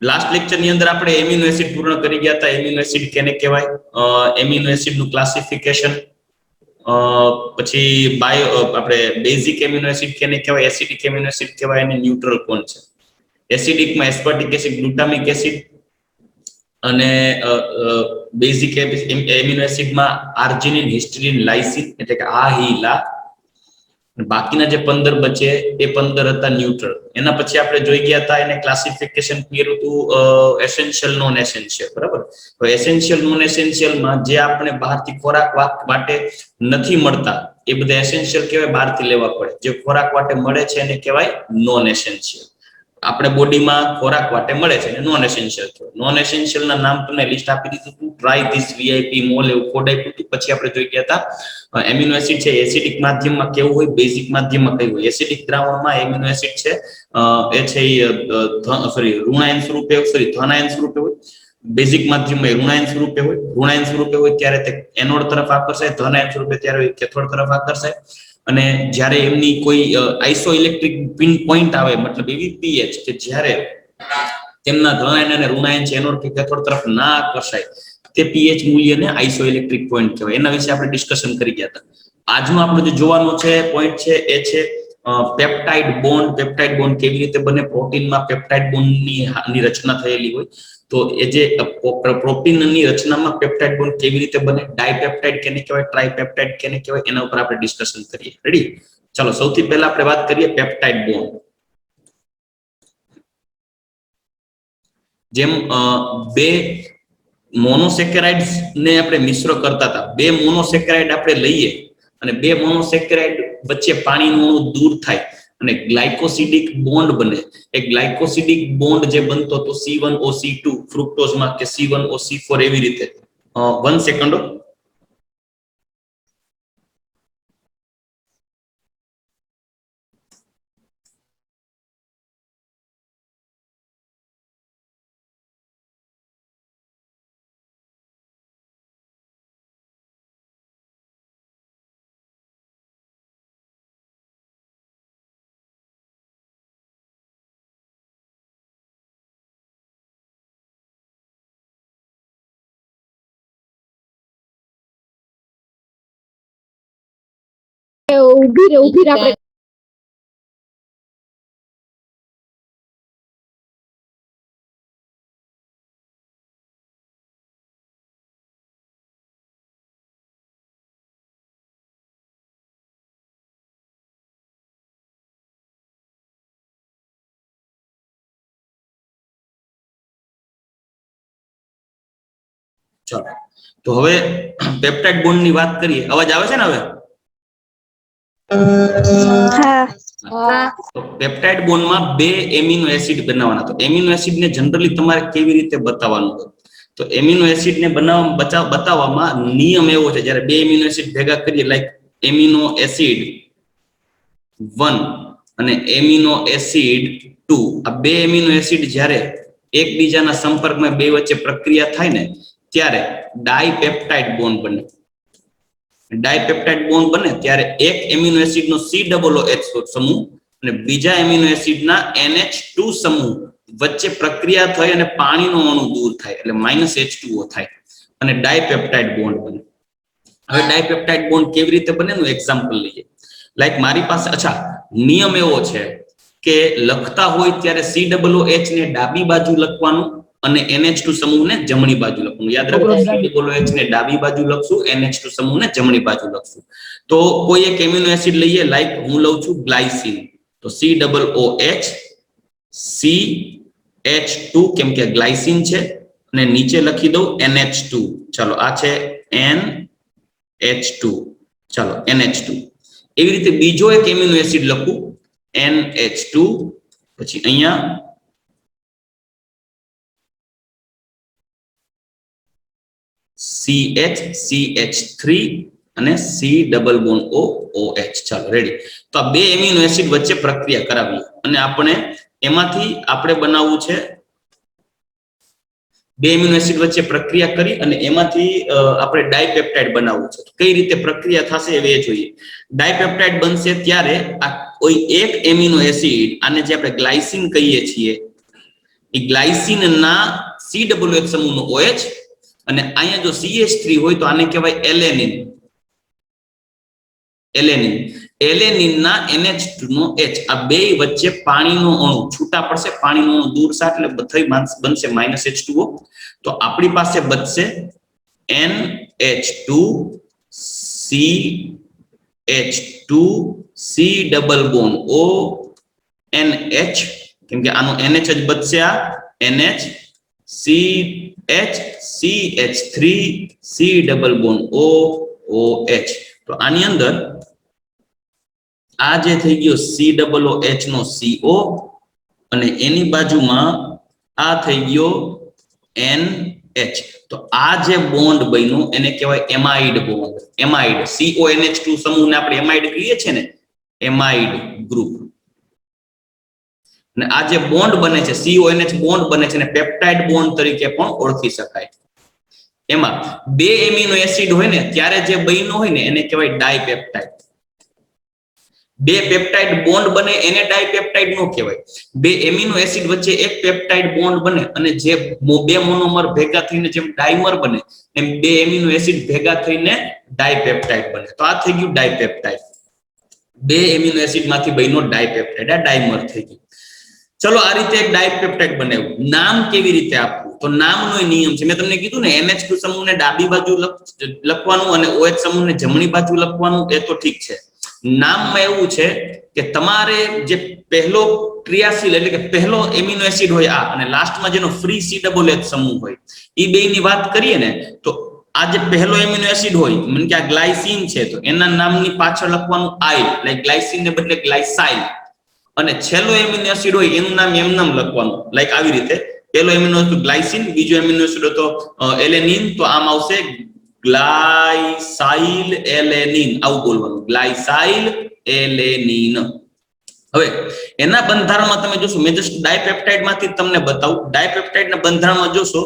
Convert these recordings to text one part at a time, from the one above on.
Last lecture ની અંદર આપણે એમિનો એસિડ પૂર્ણ કરી ગયા હતા. એમિનો એસિડ કેને કહેવાય, એમિનો એસિડ નું ક્લાસિફિકેશન, પછી બાયો આપણે બેઝિક એમિનો એસિડ કેને કહેવાય, એસિડિક એમિનો એસિડ કહેવાય અને ન્યુટ્રલ કોણ છે. એસિડિક માં એસ્પાર્ટિક એસિડ, ગ્લુટામિક એસિડ, અને બેઝિક એમિનો એસિડ માં આર્જિનિન, હિસ્ટિડિન, લાઇસિન એટલે કે આહિલા. બાકીના જે 15 બચે એ 15 હતા ન્યુટ્રલ. એના પછી આપણે જોઈ ગયા હતા, એને ક્લાસિફિકેશન કર્યું હતું એસેન્શિયલ, નોન એસેન્શિયલ, બરાબર. તો એસેન્શિયલ, નોન એસેન્શિયલ માં જે આપણે બહારથી ખોરાક માટે નથી મળતા એ બધા એસેન્શિયલ કહેવાય, બહારથી લેવા પડે. જે ખોરાક માટે મળે છે એને કહેવાય નોન એસેન્શિયલ. આપણે બોડીમાં ખોરાક માટે મળે છે એને નોન એસેન્શિયલ કહેવાય. નોન એસેન્શિયલ ના નામ તમને લિસ્ટ આપી દીધું હતું, ટ્રાય ધીસ, વીઆઈપી, મોલ, એવું કોડ આપ્યું હતું. પછી આપણે જોઈ ગયા હતા એમિનો એસિડ છે એસિડિક માધ્યમમાં કેવું હોય, બેઝિક માધ્યમમાં કયું હોય. એસિડિક દ્રાવણમાં એમિનો એસિડ છે એ છે ઋણાયન સ્વરૂપે, ધનાયન સ્વરૂપે હોય. બેઝિક માધ્યમમાં ઋણાયન સ્વરૂપે હોય. ઋણાયન સ્વરૂપે હોય ત્યારે તે એનોડ તરફ આકર્ષાય, ધનાયન સ્વરૂપે ત્યારે કેથોડ તરફ આકર્ષાય. અને જ્યારે એમની કોઈ આઇસો ઇલેક્ટ્રિક પિન પોઈન્ટ આવે, મતલબ એવી પીએચ કે જ્યારે તેમના ધનાયન અને ઋણાયન છે એનોડ કે કેથોડ તરફ ના આકર્ષાય, તે પીએચ મૂલ્યને આઇસો ઇલેક્ટ્રિક પોઈન્ટ કહેવાય. એના વિશે આપણે ડિસ્કશન કરી ગયા હતા. આજનો આપણે જે જોવાનો છે પોઈન્ટ છે એ છે પેપ્ટાઇડ બોન્ડ. પેપ્ટાઇડ બોન્ડ કેવી રીતે બને? પ્રોટીનમાં પેપ્ટાઇડ બોન્ડની રચના થયેલી હોય, તો એ જે પ્રોટીનની રચનામાં પેપ્ટાઇડ બોન્ડ કેવી રીતે બને, ડાયપેપ્ટાઇડ કેને કહેવાય, ટ્રાયપેપ્ટાઇડ કેને કહેવાય, એના ઉપર આપણે ડિસ્કશન કરીએ. રેડી? ચલો, સૌથી પહેલા આપણે વાત કરીએ પેપ્ટાઇડ બોન્ડ. જેમ બે મોનોસેકેરાઇડ્સ ને આપણે મિશ્ર કરતા હતા, બે મોનોસેકેરાઇડ આપણે લઈએ અને બે મોનોસેકેરાઇડ વચ્ચે પાણીનું અણુ દૂર થાય અને ગ્લાયકોસિડિક બોન્ડ બને. એ ગ્લાયકોસિડિક બોન્ડ જે બનતો તો C1OC2 ફ્રુક્ટોઝમાં કે C1OC4 એવી રીતે. 1 સેકન્ડ. ઉભી આપણે ચાલો, તો હવે પેપ્ટાઇડ બોન્ડ ની વાત કરીએ. અવાજ આવે છે ને હવે? તો પેપ્ટાઇડ બોન્ડમાં બે એમિનો એસિડ બનાવવાના. તો એમિનો એસિડને જનરલી તમારે કેવી રીતે બતાવવાનું હોય? તો એમિનો એસિડને બતાવવામાં નિયમ એવો છે, જ્યારે બે એમિનો એસિડ ભેગા કરીએ, લાઈક એમિનો એસિડ 1 અને એમિનો એસિડ 2, આ બે એમિનો એસિડ જ્યારે એકબીજાના સંપર્કમાં બે વચ્ચે પ્રક્રિયા થાય ને, ત્યારે ડાયપેપ્ટાઇડ બોન્ડ બને. ડાયપેપ્ટાઇડ બોન્ડ બને ત્યારે એક એમિનો એસિડનો COOH સમૂહ અને બીજા એમિનો એસિડના NH2 સમૂહ વચ્ચે પ્રક્રિયા થઈ અને પાણીનો અણુ દૂર થાય, એટલે -H2O થાય અને ડાયપેપ્ટાઇડ બોન્ડ બને. હવે ડાયપેપ્ટાઇડ બોન્ડ કેવી રીતે બને એનું એક્ઝામ્પલ લઈએ. લાઈક મારી પાસે, અચ્છા, નિયમ એવો છે કે લખતા હોય ત્યારે COOH ને ડાબી બાજુ લખવાનું અને NH2 સમૂહને જમણી બાજુ લખવાનું. યાદ રાખો, COOH ને ડાબી બાજુ લખશું, NH2 સમૂહને જમણી બાજુ લખશું. તો કોઈ એક એમિનો એસિડ લઈએ, લાઈક હું લઉં છું ગ્લાયસિન, તો COOH CH2 કેમ કે ગ્લાયસિન છે, અને નીચે લખી દઉં NH2. ચાલો, આ છે NH2. ચાલો, NH2. એવી રીતે બીજો એક એમિનો એસિડ લખું, NH2, પછી અહીંયા CH3 અને C≡OH. ચાલો, રેડી. તો આ બે એમિનો એસિડ વચ્ચે પ્રક્રિયા કરાવી અને આપણે બનાવવું છે, બે એમિનો એસિડ વચ્ચે પ્રક્રિયા કરી અને એમાંથી આપણે ડાયપેપ્ટાઇડ બનાવવું છે. તો કઈ રીતે પ્રક્રિયા થશે એ જોઈએ. ડાયપેપ્ટાઇડ બનશે ત્યારે આ કોઈ એક એમિનો એસિડ, આને જે આપણે ગ્લાયસિન કહીએ છીએ, એ ગ્લાયસીન ના COOH સમૂહનો OH અને અહીંયા જો CH3 હોય તો આને કહેવાય એલેનિન. એલેનિન એલેનિન ના NH2 નો H. આ બે વચ્ચે પાણીનો અણુ છૂટા પડશે, પાણીનો અણુ દૂર સાથે એટલે થઈ બનશે -H2O. તો આપણી પાસે બચશે NH2CH2 C double bond ONH, કેમ કે આનો NH જ બચશે, આ NH CH3 C double bond OH. તો આની અંદર આ જે થઈ ગયો COOH નો CO અને એની બાજુમાં આ થઈ ગયો NH. તો આ જે બોન્ડ બન્યો એને કહેવાય એમાઇડ બોન્ડ. એમાઇડ CONH2 સમૂહને આપણે એમાઇડ કહીએ છીએ ને, એમાઇડ ગ્રુપ. અને આ જે બોન્ડ બને છે CONH બોન્ડ બને છે ને પેપ્ટાઇડ બોન્ડ તરીકે પણ ઓળખી શકાય. એમાં બે એમિનો એસિડ હોય ને ત્યારે જે બન્યો હોય ને એને કહેવાય ડાયપેપ્ટાઇડ. બે પેપ્ટાઇડ બોન્ડ બને એને ડાયપેપ્ટાઇડ નો કહેવાય. બે એમિનો એસિડ વચ્ચે એક પેપ્ટાઇડ બોન્ડ બને અને જે બે મોનોમર ભેગા થઈને જેમ ડાયમર બને એમ બે એમિનો એસિડ ભેગા થઈને ડાયપેપ્ટાઇડ બને. તો આ થઈ ગયું ડાયપેપ્ટાઇડ. બે એમિનો એસિડ માંથી બન્યો ડાયપેપ્ટાઇડ, આ ડાયમર થઈ ગયું. ચલો આ રીતે એક ડાયપેપ્ટાઇડ બનાવ્યું. નામ કેવી રીતે આપવું? તો નામનો નિયમ છે, મેં તમને કીધું ને NH2 સમૂહને ડાબી બાજુ લખવાનું અને OH સમૂહને જમણી બાજુ લખવાનું, એ તો ઠીક છે. નામમાં એવું છે કે તમારે જે પહેલો ક્રિયાશીલ એટલે કે પહેલો એમિનો એસિડ હોય આ અને લાસ્ટમાં જેનો ફ્રી COOH સમૂહ હોય એ બેની વાત કરીએ ને તો આ જે પહેલો એમિનો એસિડ હોય મને કે આ ગ્લાયસીન છે તો એના નામની પાછળ લખવાનું આઇલ, લાઈક ગ્લાયસીન ને બદલે ગ્લાયસાઇલ. અને છેલ્લો એમિનો એસિડ હોય એનું નામ એમ નામ લખવાનું, લાઈક આવી રીતે. પહેલો એમિનો એસિડ ગ્લાયસીન, બીજો એમિનો એસિડ તો એલેનિન, તો આમ આવશે ગ્લાયસાઇલ એલેનિન, આવું બોલવાનું, ગ્લાયસાઇલ એલેનિન. હવે એના બંધારણમાં તમે જોશો, મેં જસ્ટ ડાયપેપ્ટાઇડ માંથી તમને બતાવું. ડાયપેપ્ટાઇડના બંધારણમાં જોશો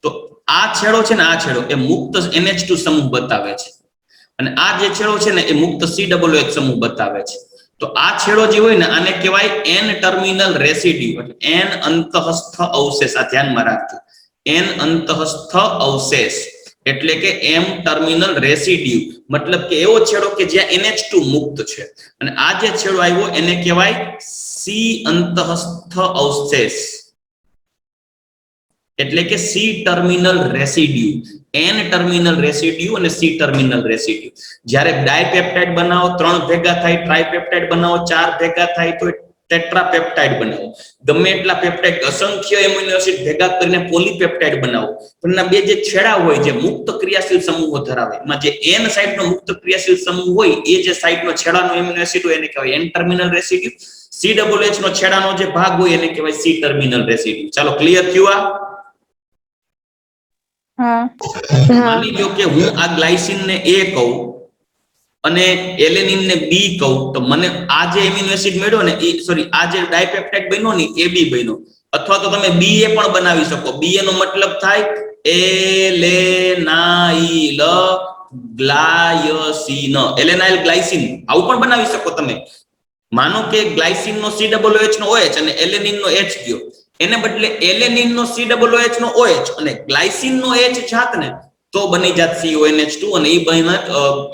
તો આ છેડો છે ને, આ છેડો એ મુક્ત NH2 સમૂહ બતાવે છે અને આ જે છેડો છે ને એ મુક્ત COOH સમૂહ બતાવે છે. તો આ છેડો જે હોય ને આને કહેવાય N ટર્મિનલ રેસિડ્યુ, એટલે N અંતઃસ્થ અવશેષ. આ ધ્યાનમાં રાખજો, N અંતઃસ્થ અવશેષ એટલે કે M ટર્મિનલ રેસિડ્યુ, મતલબ કે એવો છેડો કે જ્યાં NH2 મુક્ત છે. અને આ જે છેડો આવ્યો એને કહેવાય C અંતઃસ્થ અવશેષ એટલે કે C terminal residue. N terminal residue અને C ટર્મિનલ રેસિડ્યુ. જ્યારે ડાયપેપ્ટાઇડ બનાવો 3 ભેગા થાય, ટ્રાયપેપ્ટાઇડ બનાવો 4 ભેગા થાય તો ટેટ્રાપેપ્ટાઇડ બનાવો. ગમે એટલા પેપ્ટાઇડ અસંખ્ય એમિનો એસિડ ભેગા કરીને પોલીપેપ્ટાઇડ બનાવો, પણ બે જે છેડા હોય જે મુક્ત ક્રિયાશીલ સમૂહો ધરાવે એમાં જે N સાઇડનો મુક્ત ક્રિયાશીલ સમૂહ હોય એ જે સાઇડનો છેડાનો એમિનો એસિડ હોય એને કહેવાય N ટર્મિનલ રેસિડ્યુ. COOH નો છેડાનો જે ભાગ હોય એને કહેવાય C ટર્મિનલ રેસિડ્યુ. ચાલો ક્લિયર થયું? આ માની લો કે હું આ ગ્લાયસીન ને A કહું અને એલેનિન ને B કહું, તો મને આ જે એમિનો એસિડ મળ્યો ને સોરી આ જે ડાયપેપ્ટાઇડ બન્યો ને AB બન્યો, અથવા તો તમે BA પણ બનાવી શકો. BA નો મતલબ થાય એલેનાઇલ ગ્લાયસીન, એલેનાઇલ ગ્લાયસીન, આવું પણ બનાવી શકો તમે. માનો કે ગ્લાયસીન નો COOH નો OH અને એલેનિન નો H ગયો, એને બદલે એલેનિન નો COOH નો OH અને ગ્લાયસીન નો H જાત ને તો બની જાત CONH2 અને એ બનત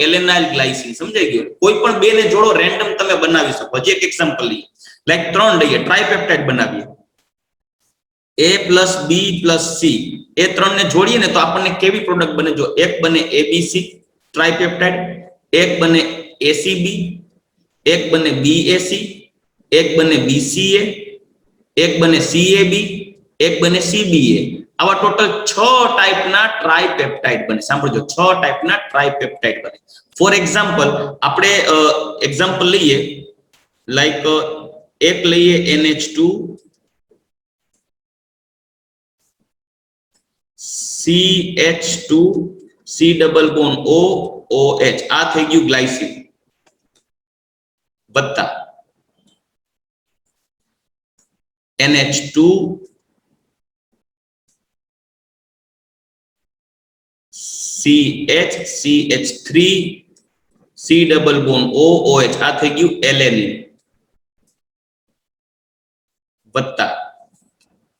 એલેનાઇલ ગ્લાયસીન. સમજાઈ ગયું? કોઈ પણ બે ને જોડો રેન્ડમ તમે બનાવી શકો. હજી એક એક્ઝામ્પલ લઈએ, લાઈક 3 લઈએ, ટ્રાયપેપ્ટાઇડ બનાવીએ A + B + C. એ 3 ને જોડીએ ને તો આપણને કેવી પ્રોડક્ટ બને? જો એક બને ABC ટ્રાયપેપ્ટાઇડ, એક બને ACB, એક બને BAC, એક બને BCA, એક બને CAB, એક બને CBA. આવા ટોટલ 6 ટાઈપના ટ્રાયપેપ્ટાઇડ બને. સાંભળજો, 6 ટાઈપના ટ્રાયપેપ્ટાઇડ બને. ફોર એક્ઝામ્પલ આપણે એક્ઝામ્પલ લઈએ, લાઈક એક લઈએ NH2 CH2 C double bond OH, આ થઈ ગયું ગ્લાયસીન, વત્તા NH2 CH3 C double bond OH, આ થઈ ગયું એલેનિન, વત્તા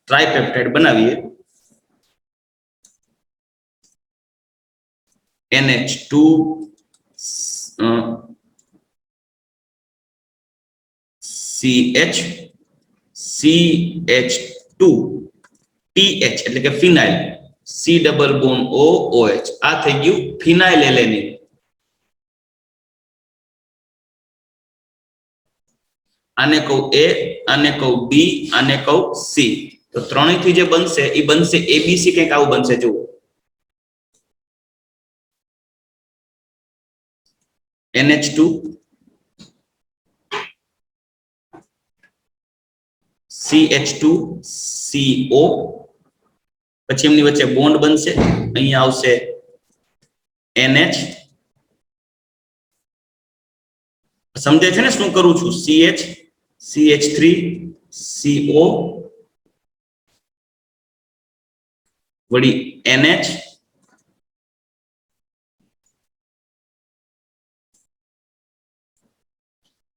ટ્રાયપેપ્ટાઇડ બનાવીએ NH2 CH CH2 TH એટલે કે ફિનાઇલ C double bond O OH આ થઈ ગયું ફિનાઇલ એલેનિન આને કહું A આને કહું B આને કહું C તો ત્રણેયથી જે બનશે એ બનશે ABC કંઈક આવું બનશે જુઓ NH2 CH2 CO પછી એમની વચ્ચે બોન્ડ બનશે અહીંયા આવશે NH સમજે છે ને શું કરું છું CH CH3 CO વળી NH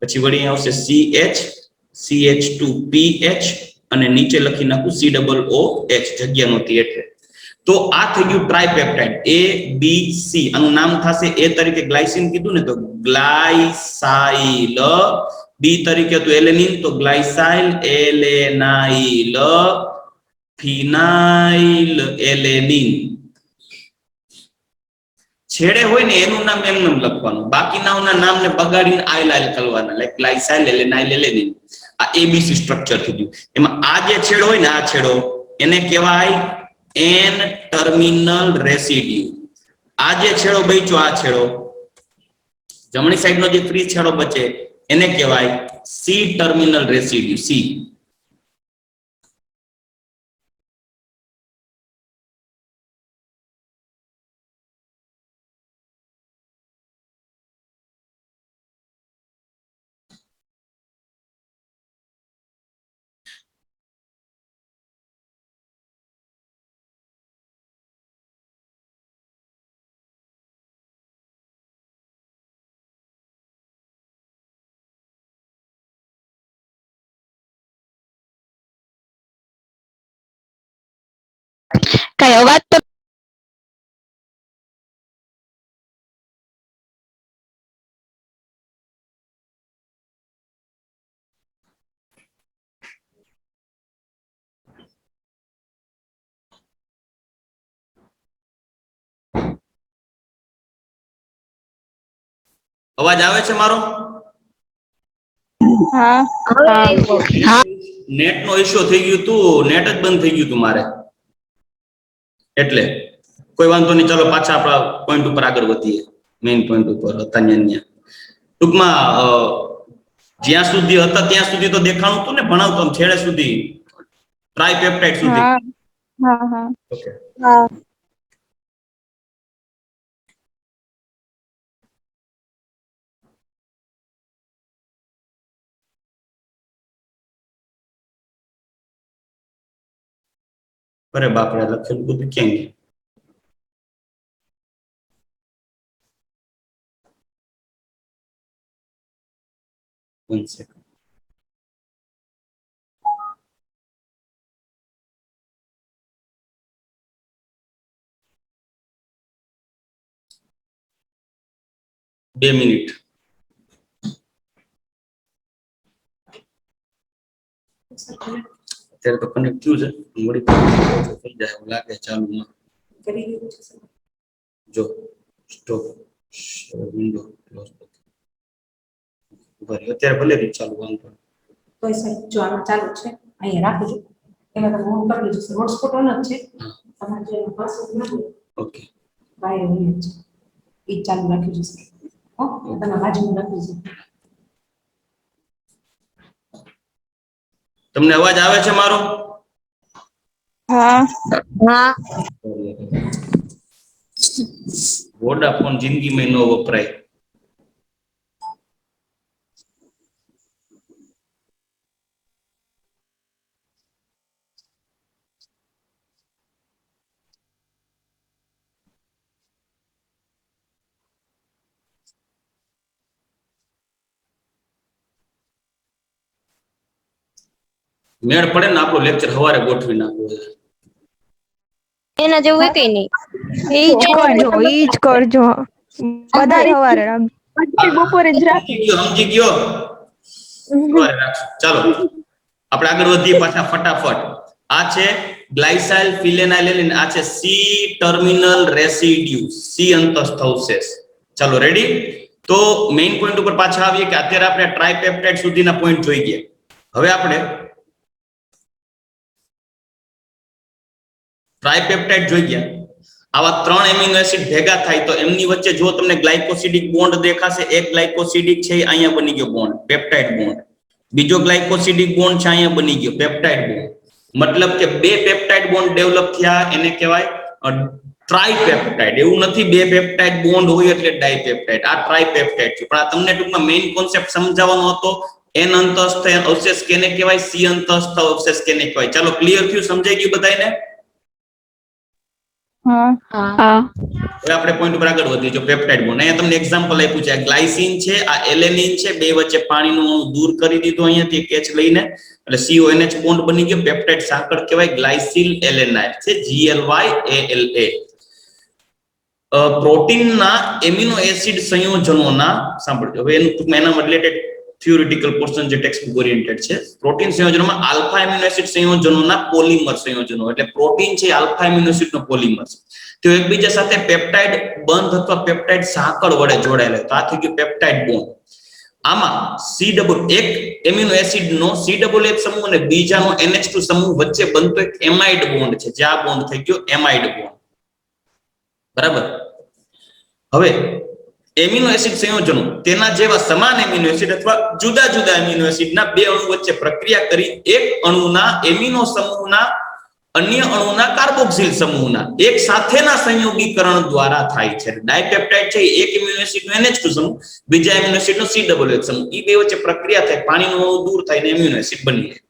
પછી વળી આવશે CH CH2PH અને નીચે લખી નાખું COOH જગ્યા નહોતી એટલે તો આ થઈ ગયું ટ્રાયપેપ્ટાઇડ ABC આનું નામ થશે A તરીકે ગ્લાયસિન કીધું ને તો ગ્લાયસાઇલ B તરીકે તો એલેનિન તો ગ્લાયસાઇલ એલેનાઇલ ફિનાઇલ એલેનિન છેડે હોય ને એનું નામ એમ લખવાનું બાકીના નામને બગાડીને આઇલ આઇલ કરવાના લાઈક ગ્લાયસાઇલ એલેનાઇલ એલેનિન આ એબીસી સ્ટ્રક્ચર થઈ ગયું એમાં આ જે છેડો હોય ને આ છેડો એને કહેવાય N ટર્મિનલ રેસિડ્યુ આ જે છેડો બચ્યો આ છેડો જમણી સાઈડનો જે ફ્રી છેડો બચે એને કહેવાય C ટર્મિનલ રેસિડ્યુ C કઈ અવાજ તો અવાજ આવે છે મારો હા હા નેટ નો ઇશ્યુ થઈ ગયું તું નેટ જ બંધ થઈ ગયું તું મારે એટલે કોઈ વાંધો નહીં ચાલો પાછા આપણા પોઈન્ટ ઉપર આગળ વધીએ મેઇન પોઈન્ટ ઉપર હતા ટૂંકમાં જ્યાં સુધી હતા ત્યાં સુધી તો દેખાણું હતું ને ભણાવતો છેડે સુધી ટ્રાયપેપ્ટાઇડ સુધી હા હા ઓકે હા અરે બાપરે લખેલું બધું ક્યાં ગયું 1 સેકન્ડ બે મિનિટ અત્યારે તો કનેક્ટ થયું છે વળી થઈ જાય એવું લાગે ચાલુમાં જો સ્ટોપ વિન્ડો ક્લોઝ અત્યારે ભલે રીત ચાલુ વાંધો તો સાહેબ જો આમાં ચાલુ છે અહીંયા રાખું છું એમાં તમે ઓન કરી દીધું હોટસ્પોટ ઓન જ છે તમારે જો એમાં પાસવર્ડ નાખો ઓકે વાયર ઓન જ છે એ ચાલુ રાખ્યું છે સર હો તમે બાજુમાં રાખ્યું છે તમને અવાજ આવે છે મારો હા હા વોડાફોન જિંદગીમાં ન વપરાય મેળ પડે ને આપણો લેક્ચર સવારે ગોઠવી નાખવો છે. એના જેવું કઈ નહીં. ઈ જ કરજો બધાય હવારે રાખજો બપોરે જ રાખજો. સમજી ગયો. સવારે રાખશું. ચાલો આપણે આગળ વધીએ પાછા ફટાફટ. આ છે ગ્લાયસાઇલ ફિલેનાઇલેનિન, આ છે સી ટર્મિનલ રેસિડ્યુ, સી અંતસ્થ અવશેષ. ચાલો રેડી. તો મેઇન પોઈન્ટ ઉપર પાછા આવીએ કે અત્યારે આપણે ટ્રાઇપેપ્ટાઇડ સુધીના પોઈન્ટ જોઈ ગયા. હવે આપણે ટ્રાઇપેપ્ટાઇડ જોઈ ગયા. આવા 3 એમિનો એસિડ ભેગા થાય તો એમની વચ્ચે જો તમને ગ્લાયકોસિડિક બોન્ડ દેખાશે, એક ગ્લાયકોસિડિક છે અહીંયા બની ગયો બોન્ડ, પેપ્ટાઇડ બોન્ડ. બીજો ગ્લાયકોસિડિક બોન્ડ છે અહીંયા બની ગયો, પેપ્ટાઇડ બોન્ડ. મતલબ કે 2 પેપ્ટાઇડ બોન્ડ ડેવલપ થયા, એને કહેવાય ટ્રાઇપેપ્ટાઇડ. એવું નથી 2 પેપ્ટાઇડ બોન્ડ હોય એટલે ડાયપેપ્ટાઇડ. આ ટ્રાઇપેપ્ટાઇડ છે. પણ આ તમને ટૂંકમાં મેઇન કોન્સેપ્ટ સમજાવવાનો હતો. એન અંતસ્થ અવશેષ કેને કહેવાય, સી અંતસ્થ અવશેષ કેને કહેવાય. ચાલો ક્લિયર થયું, સમજાઈ ગયું બધાને? હા. હવે આપણે પોઈન્ટ ઉપર આગળ વધીએ. જો પેપ્ટાઇડ બોન્ડ, અહીંયા તમને એક્ઝામ્પલ આપ્યું છે. આ ગ્લાયસીન છે, આ એલેનિન છે, બે વચ્ચે પાણીનું અણુ દૂર કરી દીધું અહીંયાથી કેચ લઈને, એટલે CONH બોન્ડ બની ગયો. પેપ્ટાઇડ સાંકળ કહેવાય, ગ્લાયસિલ એલેનાઇડ છે, GLYALA. પ્રોટીનના એમિનો એસિડ સંયોજનોના, સાંભળજો હવે એનું ટૂંકમાં એના રિલેટેડ થિયોરિટિકલ પોર્શન જે ટેક્સ્ટબુક ઓરિએન્ટેડ છે. પ્રોટીન સંયોજનોમાં આલ્ફા એમિનો એસિડ સંયોજનોના પોલિમર સંયોજનો, એટલે પ્રોટીન છે આલ્ફા એમિનો એસિડનો પોલિમર છે. તેઓ એકબીજા સાથે પેપ્ટાઇડ બંધ અથવા પેપ્ટાઇડ સાંકળ વડે જોડાયેલા. તો આ થઈ ગયું પેપ્ટાઇડ બોન્ડ. આમાં એક એમિનો એસિડનો COOH સમૂહ અને બીજાનો NH2 સમૂહ વચ્ચે બનતો એક એમાઇડ બોન્ડ છે, જે આ બોન્ડ થઈ ગયો એમાઇડ બોન્ડ. બરાબર. હવે એમિનો એસિડ સંયોજનો તેના જેવા સમાન એમિનો એસિડ અથવા જુદા જુદા એમિનો એસિડના 2 અણુ વચ્ચે પ્રક્રિયા કરી એક અણુના એમિનો સમૂહના અન્ય અણુના કાર્બોક્સિલ સમૂહના એક સાથેના સંયોગીકરણ દ્વારા થાય છે. ડાયપેપ્ટાઇડ છે એક એમિનો એસિડનો NH2 સમૂહ, બીજા એમિનો એસિડનો COOH સમૂહ, એ બે વચ્ચે પ્રક્રિયા થાય, પાણીનું અણુ દૂર થઈને એમિનો એસિડ બની જાય.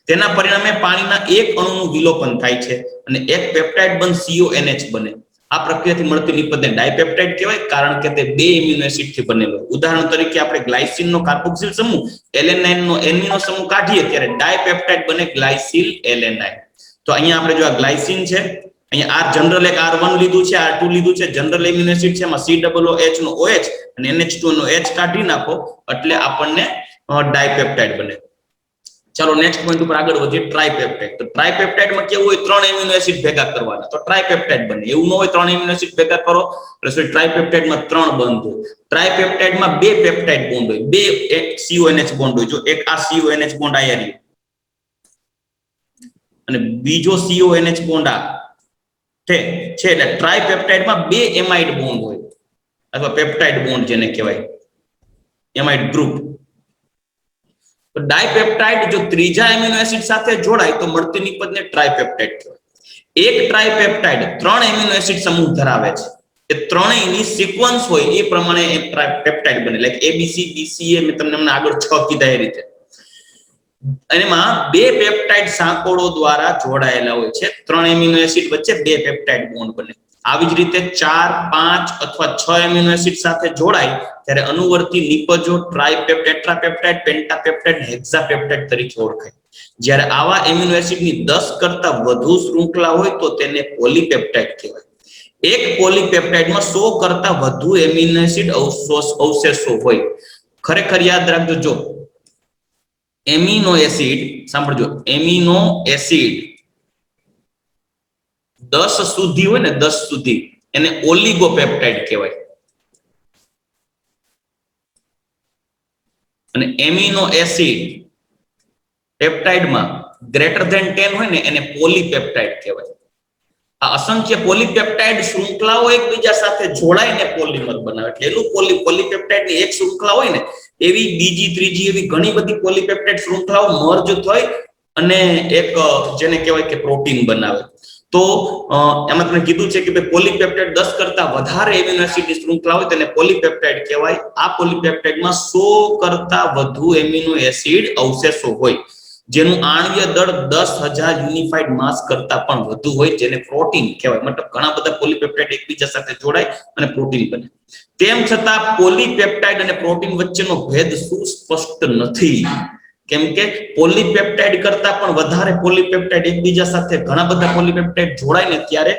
તેના પરિણામે પાણીના એક અણુનું વિલોપન થાય છે અને એક પેપ્ટાઇડ બંધ CONH બને. આ પ્રક્રિયાથી મળતી નિપજને ડાયપેપ્ટાઇડ કહેવાય, કારણ કે તે 2 એમિનો એસિડથી બનેલો. ઉદાહરણ તરીકે આપણે ગ્લાયસિનનો કાર્બોક્સિલ સમૂહ, એલેનાઇનનો એમિનો સમૂહ કાઢીએ ત્યારે ડાયપેપ્ટાઇડ બને ગ્લાયસિલ એલેનાઇન. તો અહીંયા આપણે જો આ ગ્લાયસિન છે, અહીંયા આ જનરલ એક R1 લીધું છે, R2 લીધું છે, જનરલ એમિનો એસિડ છે, એમાં COOH નો OH અને NH2 નો H કાઢી નાખો એટલે આપણને ડાયપેપ્ટાઇડ બને. ચાલો નેક્સ્ટ પોઈન્ટ ઉપર આગળ વધીએ. ટ્રાઇપેપ્ટાઇડ. તો ટ્રાઇપેપ્ટાઇડમાં કેવું હોય, 3 એમિનો એસિડ ભેગા કરવાના તો ટ્રાઇપેપ્ટાઇડ બને. એવું ન હોય 3 એમિનો એસિડ ભેગા કરો એટલે ટ્રાઇપેપ્ટાઇડમાં 3 બંધ હોય. ટ્રાઇપેપ્ટાઇડમાં 2 પેપ્ટાઇડ બોન્ડ હોય, 2 CONH બોન્ડ હોય. જો એક આ CONH બોન્ડ આયા રહ્યો અને બીજો CONH બોન્ડ આ છે, એટલે ટ્રાઇપેપ્ટાઇડમાં 2 એમાઇડ બોન્ડ હોય અથવા પેપ્ટાઇડ બોન્ડ જેને કહેવાય, એમાઇડ ગ્રુપ. તો ડાયપેપ્ટાઇડ જો ત્રીજા એમિનો એસિડ સાથે જોડાય તો મળતી નિપજને ટ્રાઇપેપ્ટાઇડ કહેવાય. એક ટ્રાઇપેપ્ટાઇડ 3 એમિનો એસિડ સમૂહ ધરાવે છે. એ ત્રણેયની સિક્વન્સ હોય એ પ્રમાણે એ પેપ્ટાઇડ બને. લાઈક ABC BCA મેં તમને આગળ 6 કીધા એ રીતે. અને એમાં 2 પેપ્ટાઇડ સાંકળો દ્વારા જોડાયેલા હોય છે. 3 એમિનો એસિડ વચ્ચે 2 પેપ્ટાઇડ બોન્ડ બને. આવી જ રીતે 4, 5 અથવા 6 એમિનો એસિડ સાથે જોડાય ત્યારે અનુવર્તી નિપજો ટ્રાઇપેપ્ટાઇડ, ટેટ્રાપેપ્ટાઇડ, પેન્ટાપેપ્ટાઇડ, હેક્સાપેપ્ટાઇડ તરીકે ઓળખાય. જ્યારે આવા એમિનો એસિડની 10 કરતા વધુ શૃંખલા હોય તો તેને પોલીપેપ્ટાઇડ કહેવાય. એક પોલીપેપ્ટાઇડમાં 100 કરતા વધુ એમિનો એસિડ અવશેષો હોય. ખરેખર યાદ રાખજો, જો એમિનો એસિડ, સાંભળજો, એમિનો એસિડ 10 સુધી હોય ને, 10 સુધી, એને ઓલિગોપેપ્ટાઇડ કહેવાય. અને એમિનો એસિડ પેપ્ટાઇડમાં ગ્રેટર ધેન 10 હોય ને એને પોલીપેપ્ટાઇડ કહેવાય. આ અસંખ્ય પોલીપેપ્ટાઇડ શૃંખલાઓ એકબીજા સાથે જોડાઈને પોલિમર બનાવે. એટલે એનું પોલીપેપ્ટાઇડની એક શૃંખલા હોય ને એવી બીજી, ત્રીજી એવી ઘણી બધી પોલીપેપ્ટાઇડ શૃંખલાઓ મર્જ થઈ અને એક જેને કહેવાય કે પ્રોટીન બનાવે. તો એમાં તમને કીધું છે કે પોલીપેપ્ટાઇડ 10 કરતા વધારે એમિનો એસિડની શૃંખલા હોય તેને પોલીપેપ્ટાઇડ કહેવાય. આ પોલીપેપ્ટાઇડમાં 100 કરતા વધુ એમિનો એસિડ અવશેષો હોય જેનું આણ્વીય દળ 10,000 યુનિફાઈડ માસ કરતા પણ વધુ હોય, જેને પ્રોટીન કહેવાય. મતલબ ઘણા બધા પોલીપેપ્ટાઇડ એકબીજા સાથે જોડાય અને પ્રોટીન બને. તેમ છતાં પોલીપેપ્ટાઇડ અને પ્રોટીન વચ્ચેનો ભેદ સુસ્પષ્ટ નથી કેમ કે પોલીપેપ્ટાઇડ કરતા પણ વધારે પોલીપેપ્ટાઇડ એકબીજા સાથે ઘણા બધા પોલીપેપ્ટાઇડ જોડાય ને ત્યારે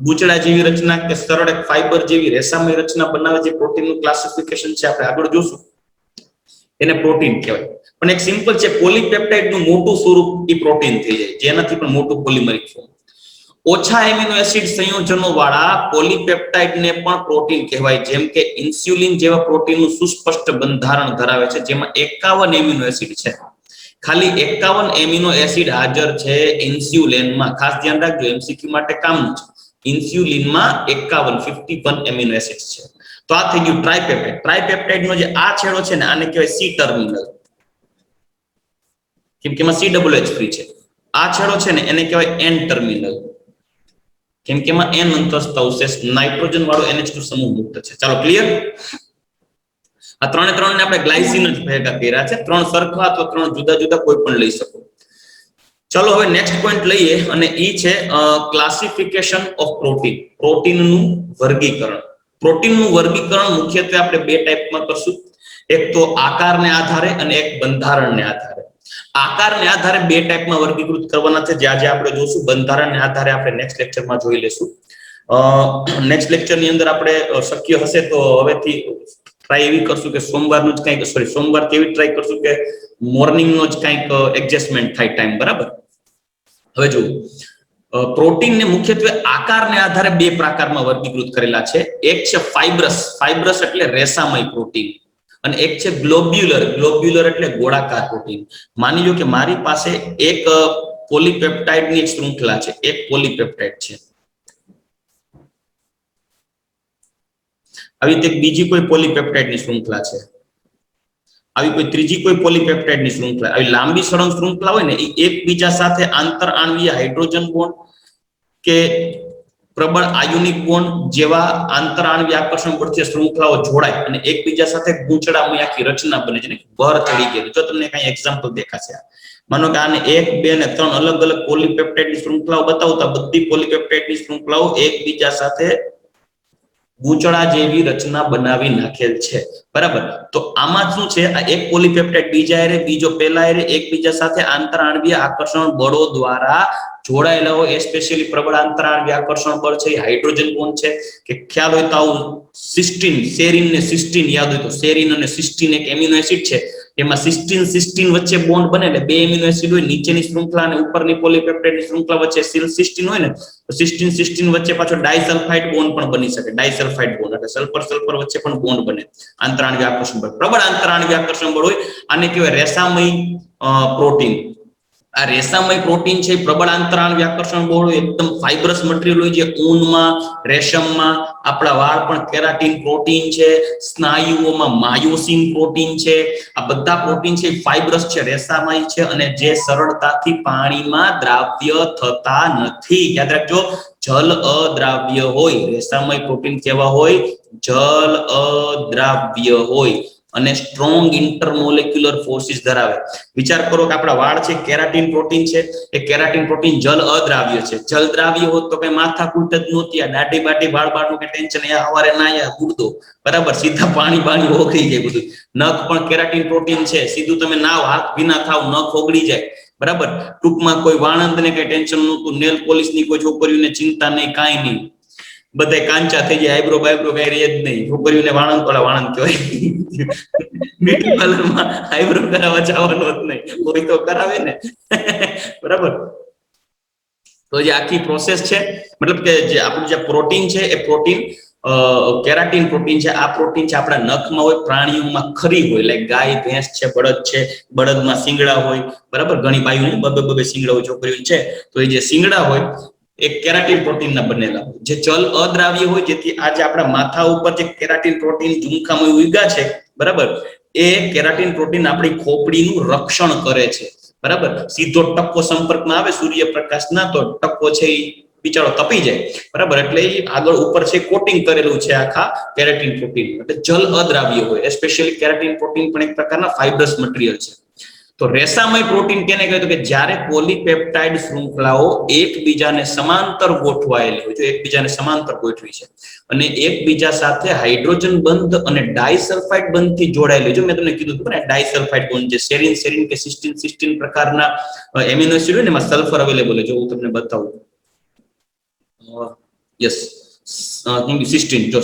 ગૂંચળા જેવી રચના કે સરળ ફાઈબર જેવી રેસામય રચના બનાવે જે પ્રોટીનનું ક્લાસિફિકેશન છે આપણે આગળ જોશું, એને પ્રોટીન કહેવાય. પણ એક સિમ્પલ છે, પોલીપેપ્ટાઇડનું મોટું સ્વરૂપ એ પ્રોટીન થઈ જાય, જેનાથી પણ મોટું પોલિમરિક ફોર્મ. ઓછા એમિનો એસિડ સંયોજનો વાળા પોલીપેપ્ટાઇડને પણ પ્રોટીન કહેવાય, જેમ કે ઇન્સ્યુલિન જેવા પ્રોટીનનું સુસ્પષ્ટ બંધારણ ધરાવે છે, જેમાં 51 એમિનો એસિડ છે. ખાલી 51 એમિનો એસિડ હાજર છે ઇન્સ્યુલિનમાં. ખાસ ધ્યાન રાખજો, એમસીક્યુ માટે કામનું છે. ઇન્સ્યુલિનમાં 51 એમિનો એસિડ છે. તો આ થઈ ગયું ટ્રાઇપેપ્ટાઇડ. ટ્રાઇપેપ્ટાઇડનો જે આ છેડો છે ને, આને કહેવાય સી ટર્મિનલ, કેમ કે એમાં COOH ફ્રી છે. આ છેડો છે ને એને કહેવાય એન ટર્મિનલ, કેમ કે એમાં એન અંતઃસ્થ નાઇટ્રોજન વાળો NH2 સમૂહ મુક્ત છે. ચાલો ક્લિયર? આ ત્રણે ને આપણે ગ્લાયસીન જ ભેગા કર્યા છે. 3 સરખા અથવા 3 જુદા જુદા કોઈ પણ લઈ શકો. ચલો હવે નેક્સ્ટ પોઈન્ટ લઈએ, અને ઈ છે ક્લાસિફિકેશન ઓફ પ્રોટીન. પ્રોટીનનું વર્ગીકરણ. પ્રોટીનનું વર્ગીકરણ મુખ્યત્વે આપણે 2 ટાઈપમાં કરશું, એક તો આકારને આધારે અને એક બંધારણને આધારે. આકારને આધારે 2 ટાઈપમાં વર્ગીકૃત કરવાના છે, જે આજે આપણે જોશું. બંધારણને આધારે આપણે નેક્સ્ટ લેક્ચરમાં જોઈ લેશું. નેક્સ્ટ લેક્ચરની અંદર આપણે શક્ય હશે તો હવેથી ટ્રાય એવી કરશું કે સોમવારનું જ કંઈક સોમવાર કેવી ટ્રાય કરશું કે મોર્નિંગનો જ કંઈક એડજસ્ટમેન્ટ થાય ટાઈમ, બરાબર? હવે જો પ્રોટીનને મુખ્યત્વે આકારને આધારે 2 પ્રકારમાં વર્ગીકૃત કરેલા છે. એક છે ફાઇબ્રસ. ફાઇબ્રસ એટલે રેસામય પ્રોટીન, અને એક છે ગ્લોબ્યુલર. ગ્લોબ્યુલર એટલે ગોળાકાર પ્રોટીન. માની લો કે મારી પાસે એક પોલીપેપ્ટાઇડની શૃંખલા છે, એક પોલીપેપ્ટાઇડ છે. આવી રીતે બીજી કોઈ પોલીપેપ્ટાઇડની શૃંખલા છે, આવી કોઈ ત્રીજી કોઈ પોલીપેપ્ટાઇડની શૃંખલા. આવી લાંબી સળંગ શૃંખલા હોય ને, એ એકબીજા સાથે આંતર આણવીય હાઇડ્રોજન બોન્ડ કે પ્રબળ આયોનિક બોન્ડ જેવા આંતર આણવીય આકર્ષણ બળથી શૃંખલાઓ જોડાય અને એકબીજા સાથે ગૂંચળામય આખી રચના બને છે, ભર ચડી ગયેલી. જો તમને કઈ એક્ઝામ્પલ દેખાશે, માનો કે આને 1, 2 અને 3 અલગ અલગ પોલીપેપ્ટાઇડની શૃંખલાઓ બતાવતા, બધી પોલીપેપ્ટાઇડની શૃંખલાઓ એકબીજા સાથે ગૂંચળા જેવી રચના બનાવી નાખેલ છે, બરાબર? તો આમાં શું છે, આ એક પોલીપેપ્ટાઇડ બીજા હારે, બીજો પહેલા હારે એકબીજા સાથે આંતર આણવીય આકર્ષણ બળો દ્વારા જોડાયેલા હોય. સ્પેશિયલી પ્રબળ આંતર આણવીય આકર્ષણ બળ છે, હાઇડ્રોજન બોન્ડ છે. કે ખ્યાલ હોય તો આવું સિસ્ટીન, સેરીન ને સિસ્ટીન યાદ હોય તો, સેરીન અને સિસ્ટીન એક એમિનો એસિડ છે, એમાં સિસ્ટીન વચ્ચે બોન્ડ બને એટલે 2 એમિનો એસિડ હોય. નીચેની શૃંખલા અને ઉપરની પોલીપેપ્ટાઇડની શૃંખલા વચ્ચે સિસ્ટીન હોય ને, તો સિસ્ટીન વચ્ચે પાછો ડાયસલ્ફાઇડ બોન્ડ પણ બની શકે. ડાયસલ્ફાઇડ બોન્ડ એટલે સલ્ફર વચ્ચે પણ બોન્ડ બને. આંતરાણવીય આકર્ષણ બળ, પ્રબળ આંતરાણવીય આકર્ષણ બળ હોય. આને કહેવાય રેસામય પ્રોટીન. આ રેસામય પ્રોટીન છે, પ્રબળ આંતરાણવીય આકર્ષણ બળ હોય, એકદમ ફાઇબ્રસ મટીરિયલ હોય, જે ઊનમાં, રેશમમાં, આપણા વાળ પણ કેરાટીન પ્રોટીન છે, સ્નાયુઓમાં માયોસિન પ્રોટીન છે. આ બધા પ્રોટીન છે ફાઇબ્રસ છે, રેસામય છે, અને જે સરળતાથી પાણીમાં દ્રાવ્ય થતા નથી. યાદ રાખજો, જલ અદ્રાવ્ય હોય. રેસામય પ્રોટીન કેવા હોય? જલ અદ્રાવ્ય હોય અને સ્ટ્રોંગ ઇન્ટરમોલેક્યુલર ફોર્સિસ ધરાવે. વિચાર કરો કે આપણા વાળ છે, કેરાટીન પ્રોટીન છે. એ કેરાટીન પ્રોટીન જલ અદ્રાવ્ય છે. જલ દ્રાવ્ય હોત તો કઈ માથાકૂટ જ નહોતી, આ દાઢી બાટી વાળ બાળનું કઈ ટેન્શન, એ હવારે નાયા ગુડદો, બરાબર? સીધા પાણી ઓગળી જાય બધું. નખ પણ કેરાટીન પ્રોટીન છે, સીધું તમે નાવ, હાથ ભીના થાવ, નખ ઓગળી જાય, બરાબર? ટૂંકમાં કોઈ વાણંદ ને કઈ ટેન્શન નહોતું, નેલ પોલિશ ની કોઈ છોકરીઓને ચિંતા નહીં, કાંઈ નહીં. બધા કાંચા થઈ જાય, આઈબ્રો બાઈબ્રો કઈ રહે જ નહીં. છોકરીઓને વાણંદ કહેવાય. બ્યુટી પાર્લરમાં આઈબ્રો કરાવવા જવાનો જ નહીં, કોઈ તો કરાવે ને, બરાબર? તો જે આખી પ્રોસેસ છે, મતલબ કે જે આપણું જે પ્રોટીન છે, એ પ્રોટીન કેરાટીન પ્રોટીન છે. આ પ્રોટીન છે આપણા નખમાં હોય, પ્રાણીઓમાં ખરી હોય, લાઈક ગાય, ભેંસ છે, બળદ છે. બળદમાં શિંગડા હોય, બરાબર? ઘણી બાયુને બબે શિંગડા હોય, છોકરીઓ છે, તો એ જે શિંગડા હોય એક કેરાટીન પ્રોટીનના બનેલા હોય, જે જલ અદ્રાવ્ય હોય. જેથી આજે આપણા માથા ઉપર જે કેરાટીન પ્રોટીન ઝુમખામાં ઉગ્યા છે, બરાબર, એ કેરાટીન પ્રોટીન આપણી ખોપડીનું રક્ષણ કરે છે, બરાબર? સીધો ટપકો સંપર્કમાં આવે સૂર્યપ્રકાશના તો ટપકો છે એ બિચારો તપી જાય, બરાબર? એટલે એ આગળ ઉપર છે કોટિંગ કરેલું છે આખા કેરાટીન પ્રોટીન, એટલે જલ અદ્રાવ્ય હોય. સ્પેશિયલી કેરાટીન પ્રોટીન પણ એક પ્રકારના ફાઇબ્રસ મટીરિયલ છે. તો રેસામય પ્રોટીન કેને કહેવાય? તો કે જ્યારે પોલીપેપ્ટાઇડ શૃંખલાઓ એકબીજાને સમાંતર ગોઠવાયેલી હોય, જો એકબીજાને સમાંતર ગોઠવી છે અને એકબીજા સાથે હાઇડ્રોજન બંધ અને ડાયસલ્ફાઇડ બંધથી જોડાયેલી, જો મેં તમને કીધું હતું ને ડાયસલ્ફાઇડ બોન્ડ, જે સેરીન સેરીન કે સિસ્ટીન સિસ્ટીન પ્રકારના એમિનો એસિડ હોય ને એમાં સલ્ફર અવેલેબલ હોય. જો હું તમને બતાવું, યસ સિસ્ટીન, જો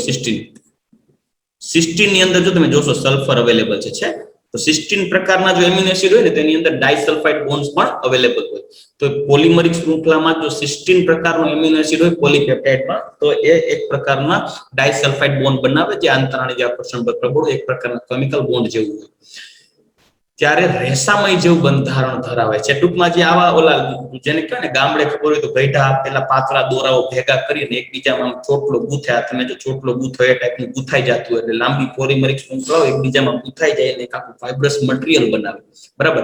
સિસ્ટીન ની અંદર જો તમે જોશો સલ્ફર અવેલેબલ છે. તો સિસ્ટીન પ્રકારના જો એમિનો એસિડ હોય ને તેની અંદર ડાયસલ્ફાઇડ બોન્ડ્સ પણ અવેલેબલ હોય. તો પોલિમરિક શૃંખલામાં જો સિસ્ટીન પ્રકારનો એમિનો એસિડ હોય પોલીપેપ્ટાઇડમાં, તો એ એક પ્રકારના ડાયસલ્ફાઇડ બોન્ડ બનાવે, જે આંતરાણિક આકર્ષણ બળ પ્રબળ એક પ્રકારના કેમિકલ બોન્ડ જેવું હોય. ત્યારે રેસામય જેવું બંધારણ ધરાવે છે. ટૂંકમાં જે આવા ઓલા જેને કહેવાય ને ગામડે ખબર હોય તો ગઈઢા પેલા પાતળા દોરાઓ ભેગા કરીને એકબીજામાં ચોટલો ગૂંથ્યા, તમે જો ચોટલો ગૂંથો એ ટાઈપનું ગૂંથાઈ જતું હોય, એટલે લાંબી પોલિમરિક શૃંખલાઓ એકબીજામાં ગૂંથાઈ જાય અને એક આખું ફાઇબ્રસ મટીરિયલ બનાવે. બરાબર,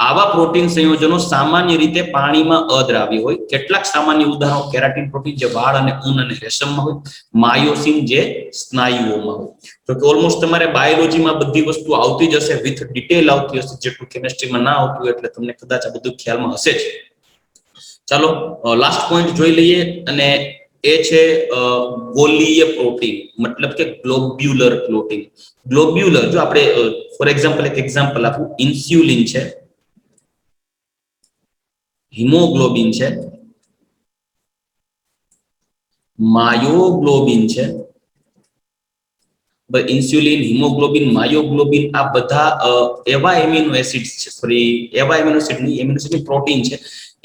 આવા પ્રોટીન સંયોજનો સામાન્ય રીતે પાણીમાં અદ્રાવ્ય હોય. કેટલાક સામાન્ય ઉદાહરણો કેરાટીન પ્રોટીન, જે વાળ અને ઊન અને રેશમમાં હોય, માયોસિન જે સ્નાયુઓમાં હોય. તો કે ઓલમોસ્ટ તમારે બાયોલોજીમાં બધી વસ્તુ આવતી જ હશે, વિથ ડિટેલ આવતી હશે, જેટલું કેમિસ્ટ્રીમાં ના આવતું હોય, એટલે તમને કદાચ આ બધું ખ્યાલમાં હશે જ. ચાલો લાસ્ટ પોઈન્ટ જોઈ લઈએ, અને એ છે ગોલીય પ્રોટીન, મતલબ કે ગ્લોબ્યુલર પ્રોટીન. ગ્લોબ્યુલર, જો આપણે ફોર એક્ઝામ્પલ એક એક્ઝામ્પલ આપું, ઇન્સ્યુલિન છે, હિમોગ્લોબિન છે, માયોગ્લોબિન છે. ઇન્સ્યુલિન, હિમોગ્લોબિન, માયોગ્લોબિન આ બધા એવા એમિનો એસિડ્સ છે, એવા એમિનો એસિડની પ્રોટીન છે,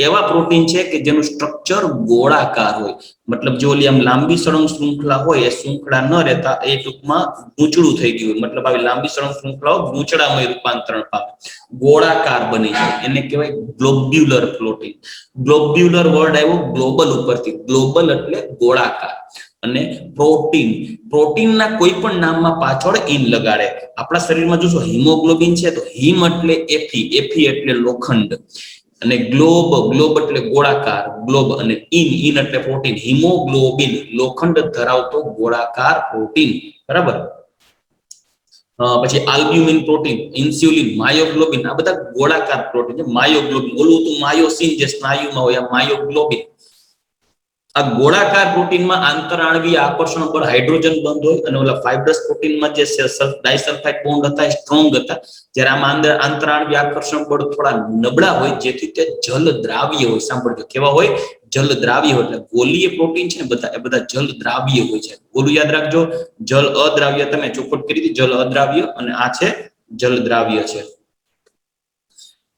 એવા પ્રોટીન છે કે જેનું સ્ટ્રક્ચર ગોળાકાર હોય. મતલબ જો ઓલી આમ લાંબી સળંગ શૃંખલા હોય એ શૃંખલા ન રહેતા એ ટૂંકમાં ગૂંચળું થઈ ગયું હોય. મતલબ આવી લાંબી સળંગ શૃંખલાઓ ગૂંચળામય રૂપાંતરણ પામે, ગોળાકાર બની જાય, એને કહેવાય ગ્લોબ્યુલર પ્રોટીન. ગ્લોબ્યુલર વર્ડ આવ્યો ગ્લોબલ ઉપરથી, ગ્લોબલ એટલે ગોળાકાર, અને પ્રોટીનના કોઈ પણ નામમાં પાછળ ઇન લગાડે. આપણા શરીરમાં જોશો હિમોગ્લોબિન છે તો હિમ એટલે એફી એટલે લોખંડ, અને ગ્લોબ એટલે ગોળાકાર, ગ્લોબ, અને ઇન એટલે પ્રોટીન. હિમોગ્લોબિન લોખંડ ધરાવતો ગોળાકાર પ્રોટીન. બરાબર, પછી આલ્બ્યુમિન પ્રોટીન, ઇન્સ્યુલિન, માયોગ્લોબિન આ બધા ગોળાકાર પ્રોટીન છે. માયોગ્લોબિન, ઓલું તો માયોસિન જે સ્નાયુમાં હોય, આ માયોગ્લોબિન. આ ગોળાકાર પ્રોટીનમાં આંતરાણવીય આકર્ષણ બળ હાઇડ્રોજન બંધ હોય, અને ઓલા ફાઇબ્રસ પ્રોટીનમાં જે ડાયસલ્ફાઇડ બોન્ડ હતા એ સ્ટ્રોંગ હતા, જ્યારે આમાં આંતરાણવીય આકર્ષણ બળ થોડા નબળા હોય, જેથી તે જલ દ્રાવ્ય હોય. સાંભળજો, કેવા હોય? જલ દ્રાવ્ય હોય. એટલે ગોલીય પ્રોટીન છે ને બધા, એ બધા જલ દ્રાવ્ય હોય છે. ઓલું યાદ રાખજો, જલ અદ્રાવ્ય, તમે ચોખવટ કરી હતી, જલ અદ્રાવ્ય, અને આ છે જલ દ્રાવ્ય છે.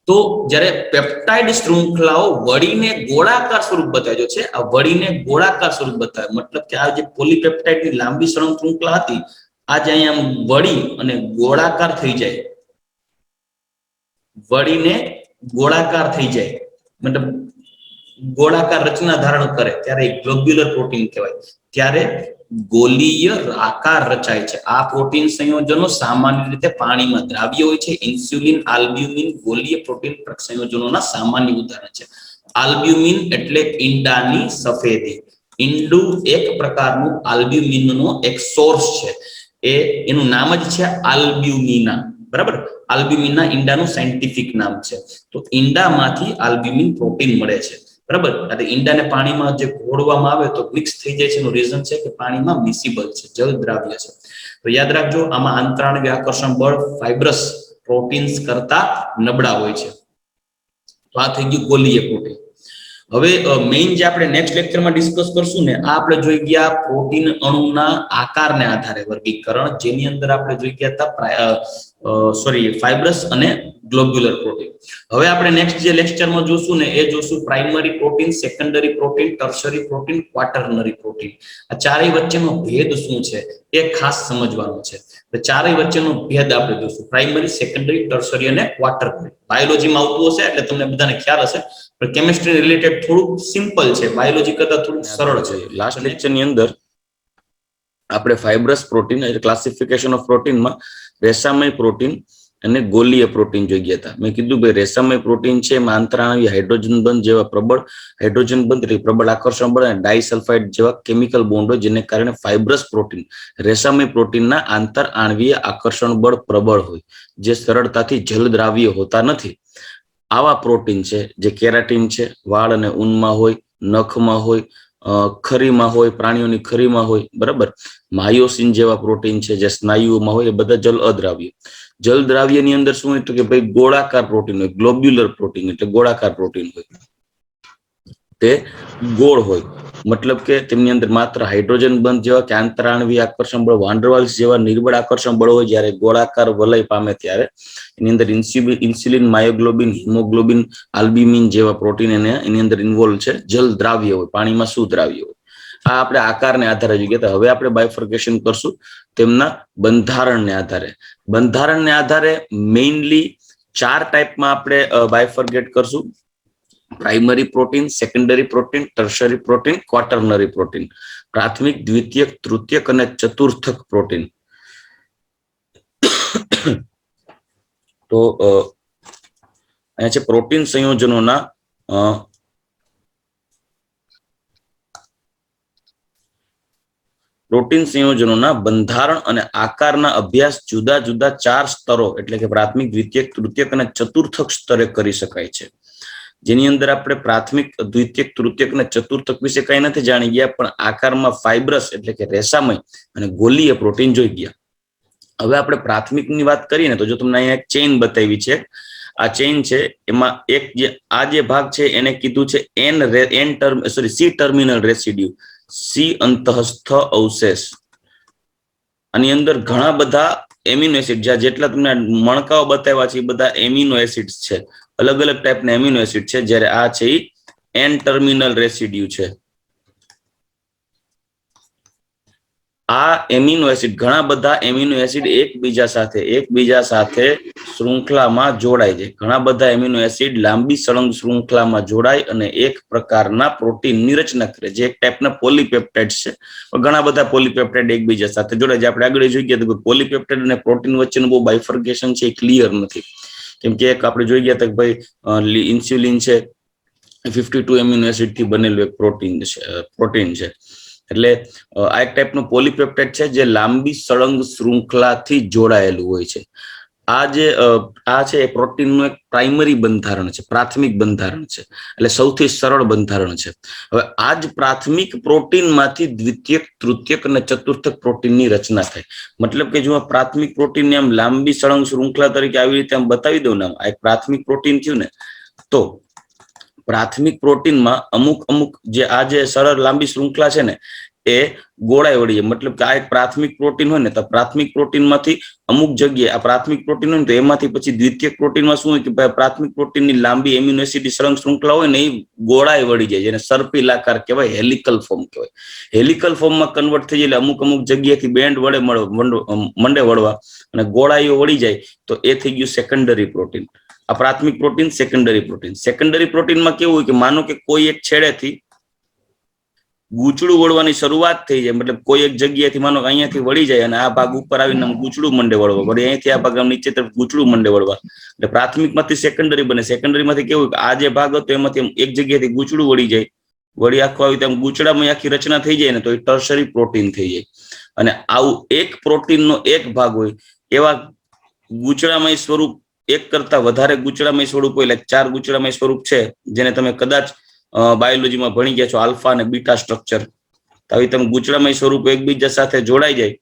તો જ્યારે પેપ્ટાઇડ શૃંખલાઓ વળીને ગોળાકાર સ્વરૂપ બતાવ્યો છે, આ વળીને ગોળાકાર સ્વરૂપ બતાવે, મતલબ કે આ જે પોલીપેપ્ટાઇડની લાંબી સળંગ શૃંખલા હતી, આજે અહીંયા વળી અને ગોળાકાર થઈ જાય, વળીને ગોળાકાર થઈ જાય, મતલબ ગોળાકાર રચના ધારણ કરે, ત્યારે ગ્લોબ્યુલર પ્રોટીન કહેવાય. ત્યારે ગોલીય આકાર રચાય છે. આ પ્રોટીન સંયોજનો સામાન્ય રીતે પાણીમાં દ્રાવ્ય હોય છે. ઇન્સ્યુલિન, આલ્બ્યુમિન ગોલીય પ્રોટીન સંયોજનોના સામાન્ય ઉદાહરણ છે. આલ્બ્યુમિન એટલે ઈંડાની સફેદી. ઈંડું એક પ્રકારનું આલ્બ્યુમિનનો એક સોર્સ છે, એનું નામ જ છે આલ્બ્યુમિના. બરાબર, આલ્બ્યુમિનના ઈંડાનું સાયન્ટિફિક નામ છે. તો ઈંડામાંથી આલ્બ્યુમિન પ્રોટીન મળે છે. બરાબર, એટલે ઈંડાને પાણીમાં જે ઘોળવામાં આવે તો મિક્સ થઈ જાય છે. એનું રીઝન છે કે પાણીમાં મિસિબલ છે, જલ દ્રાવ્ય છે. તો યાદ રાખજો, આમાં આંતરાણવીય આકર્ષણ બળ ફાઇબ્રસ પ્રોટીન્સ કરતા નબળા હોય છે. તો આ થઈ ગયું ગોલીય પ્રોટીન. હવે મેઇન જે આપણે નેક્સ્ટ લેક્ચરમાં ડિસ્કસ કરશું ને, આ આપણે જોઈ ગયા પ્રોટીન અણુના આકારને આધારે વર્ગીકરણ, જેની અંદર આપણે જોઈ ગયા હતા ફાઇબ્રસ અને ગ્લોબ્યુલર પ્રોટીન. હવે આપણે નેક્સ્ટ જે લેક્ચરમાં જોશું ને, એ જોશું primary protein, secondary protein, tertiary protein, quaternary protein. આ ચારેય વચ્ચેનો ભેદ શું છે એ ખાસ સમજવાનું છે. તો ચારેય વચ્ચેનો ભેદ આપણે જોશું, પ્રાઇમરી, સેકન્ડરી, ટર્શરી અને ક્વાટર્નરી. બાયોલોજીમાં આવતું હશે એટલે તમને બધાને ખ્યાલ હશે, પણ કેમિસ્ટ્રી રિલેટેડ થોડુંક સિમ્પલ છે, બાયોલોજી કરતા થોડું સરળ છે. લાસ્ટ લેક્ચરની અંદર આપણે fibrous protein, classification of પ્રોટીનમાં રેસામય protein અને ગોલીય પ્રોટીન જોઈ ગયા હતા. મેં કીધું ભાઈ રેસામય પ્રોટીન છે એમાં આંતરઆણવીય હાઇડ્રોજન બંધ જેવા પ્રબળ હાઇડ્રોજન બંધ એટલે પ્રબળ આકર્ષણ બળ અને ડાયસલ્ફાઇડ જેવા કેમિકલ બોન્ડો જેને કારણે ફાઇબ્રસ પ્રોટીન રેસામય પ્રોટીનના આંતરઆણવીય આકર્ષણ બળ પ્રબળ હોય જે સરળતાથી જલદ્રાવ્ય હોતા નથી. આવા પ્રોટીન છે જે કેરાટીન છે, વાળ અને ઊનમાં હોય, નખમાં હોય, ખરીમાં હોય, પ્રાણીઓની ખરીમાં હોય, બરાબર. માયોસિન જેવા પ્રોટીન છે જે સ્નાયુઓમાં હોય, એ બધા જલ અદ્રાવ્ય. જલ દ્રાવ્યની અંદર શું હોય તો કે ભાઈ ગોળાકાર પ્રોટીન હોય, ગ્લોબ્યુલર પ્રોટીન એટલે ગોળાકાર પ્રોટીન હોય, તે ગોળ હોય, મતલબ કે તેમની અંદર માત્ર હાઇડ્રોજન બંધ જેવા કે આંતરઆણવીય આકર્ષણ બળ વાન્ડરવાલ્સ જેવા નિર્બળ આકર્ષણ બળ હોય. જ્યારે ગોળાકાર વલય પામે ત્યારે એની અંદર ઇન્સ્યુલિન, માયોગ્લોબિન, હિમોગ્લોબિન, આલ્બ્યુમિન જેવા પ્રોટીન એની અંદર ઇન્વોલ્વ છે. જલ દ્રાવ્ય હોય, પાણીમાં સુદ્રાવ્ય હોય. આ આપણે આકારને આધારે જોઈએ. તો હવે આપણે બાયફર્કેશન કરશું તેમના બંધારણને આધારે. બંધારણને આધારે મેઇનલી 4 ટાઈપમાં આપણે બાયફર્કેટ કરશું: primary protein, secondary protein, tertiary protein, quaternary protein. પ્રાથમિક, દ્વિતીયક, તૃતીયક અને ચતુર્થક પ્રોટીન. તો અહીંયા છે પ્રોટીન સંયોજનોના બંધારણ અને આકારના અભ્યાસ જુદા જુદા 4 સ્તરો એટલે કે પ્રાથમિક, દ્વિતીયક, તૃતીયક અને ચતુર્થક સ્તરે કરી શકાય છે. જેની અંદર આપણે પ્રાથમિક, દ્વિતીયક, તૃતીયક અને ચતુર્થક વિશે કઈ નથી જાણી ગયા, પણ આકારમાં ફાઇબ્રસ એટલે કે રેસામય અને ગોલીય પ્રોટીન જોઈ ગયા. હવે આપણે પ્રાથમિકની વાત કરીએ ને તો જો તમને અહીંયા એક ચેઇન બતાવી છે, આ ચેઇન છે એમાં એક આ જે ભાગ છે એને કીધું છે સી ટર્મિનલ રેસિડ્યુ, સી અંતઃસ્થ અવશેષ. આની અંદર ઘણા બધા એમિનો એસિડ, જેટલા તમને મણકાઓ બતાવ્યા છે એ બધા એમિનો એસિડ્સ છે, અલગ અલગ ટાઈપના એમિનો એસિડ છે. જ્યારે આ છે એ એન ટર્મિનલ રેસિડ્યુ છે. આ એમિનો એસિડ, ઘણા બધા એમિનો એસિડ એકબીજા સાથે શૃંખલામાં જોડાય છે. ઘણા બધા એમિનો એસિડ લાંબી સળંગ શૃંખલામાં જોડાય અને એક પ્રકારના પ્રોટીનની રચના કરે, જે એક ટાઈપના પોલીપેપ્ટાઇડ્સ છે. ઘણા બધા પોલીપેપ્ટાઇડ એકબીજા સાથે જોડાય છે. આપણે આગળ જોઈ ગયા તો પોલીપેપ્ટાઇડ અને પ્રોટીન વચ્ચેનું બહુ બાયફર્કેશન છે એ ક્લિયર નથી. કેમ કે એક આપણે જોઈ ગયા હતા કે ભાઈ ઇન્સ્યુલિન છે 52 એમિનો એસિડ થી બનેલું એક પ્રોટીન છે. એટલે આ એક ટાઈપનું પોલીપેપ્ટાઇડ છે જે લાંબી સળંગ શૃંખલાથી જોડાયેલું હોય છે. આ છે એ પ્રોટીનનું એક પ્રાઇમરી બંધારણ છે, પ્રાથમિક બંધારણ છે, એટલે સૌથી સરળ બંધારણ છે. હવે આ જ પ્રાથમિક પ્રોટીનમાંથી દ્વિતીયક, તૃતીયક અને ચતુર્થક પ્રોટીનની રચના થાય. મતલબ કે જો આ પ્રાથમિક પ્રોટીનને આમ લાંબી સળંગ શૃંખલા તરીકે આવી રીતે આમ બતાવી દઉં ને, આ એક પ્રાથમિક પ્રોટીન થયું ને, તો પ્રાથમિક પ્રોટીનમાં અમુક જે સરળ લાંબી શૃંખલા છે ને એ ગોળાઈ વળી જાય. મતલબ કે આ એક પ્રાથમિક પ્રોટીન હોય ને તો પ્રાથમિક પ્રોટીનમાંથી અમુક જગ્યાએ આ પ્રાથમિક પ્રોટીન હોય ને તો એમાંથી પછી દ્વિતીયક પ્રોટીનમાં શું હોય કે પ્રાથમિક પ્રોટીનની લાંબી એમિનો એસિડ સળંગ શૃંખલા હોય ને એ ગોળાઈ વળી જાય, જેને સર્પિલાકાર કહેવાય, હેલિકલ ફોર્મ કહેવાય. હેલિકલ ફોર્મમાં કન્વર્ટ થઈ જાય એટલે અમુક જગ્યાએથી બેન્ડ વડે મંડે વળવા અને ગોળાઈઓ વળી જાય તો એ થઈ ગયું સેકન્ડરી પ્રોટીન. આ પ્રાથમિક પ્રોટીન, સેકન્ડરી પ્રોટીન. સેકન્ડરી પ્રોટીનમાં કેવું હોય કે માનો કે કોઈ એક છેડેથી ગૂંચળું વળવાની શરૂઆત થઈ જાય, મતલબ કોઈ એક જગ્યાએથી માનો કે અહીંયાથી વળી જાય અને આ ભાગ ઉપર આવીને ગૂંચળું મંડે વળવા, વળી અહીંથી આ ભાગ નીચે તરફ ગૂંચળું મંડે વળવા, એટલે પ્રાથમિકમાંથી સેકન્ડરી બને. સેકન્ડરીમાંથી કેવું કે આ જે ભાગ હતો એમાંથી એક જગ્યાએથી ગૂંચળું વળી જાય, વળી આખું આવી તેમ ગૂંચળામાં આખી રચના થઈ જાય ને તો એ ટર્શરી પ્રોટીન થઈ જાય. અને આવું એક પ્રોટીનનો એક ભાગ હોય એવા ગૂંચળામય સ્વરૂપ, એક કરતા વધારે ગૂંચળામય સ્વરૂપ હોય, એટલે 4 ગૂંચળામય સ્વરૂપ છે જેને તમે કદાચ બાયોલોજીમાં ભણી ગયા છો, આલ્ફા અને બીટા સ્ટ્રક્ચર. આવી તમે ગૂંચળામય સ્વરૂપ એકબીજા સાથે જોડાઈ જાય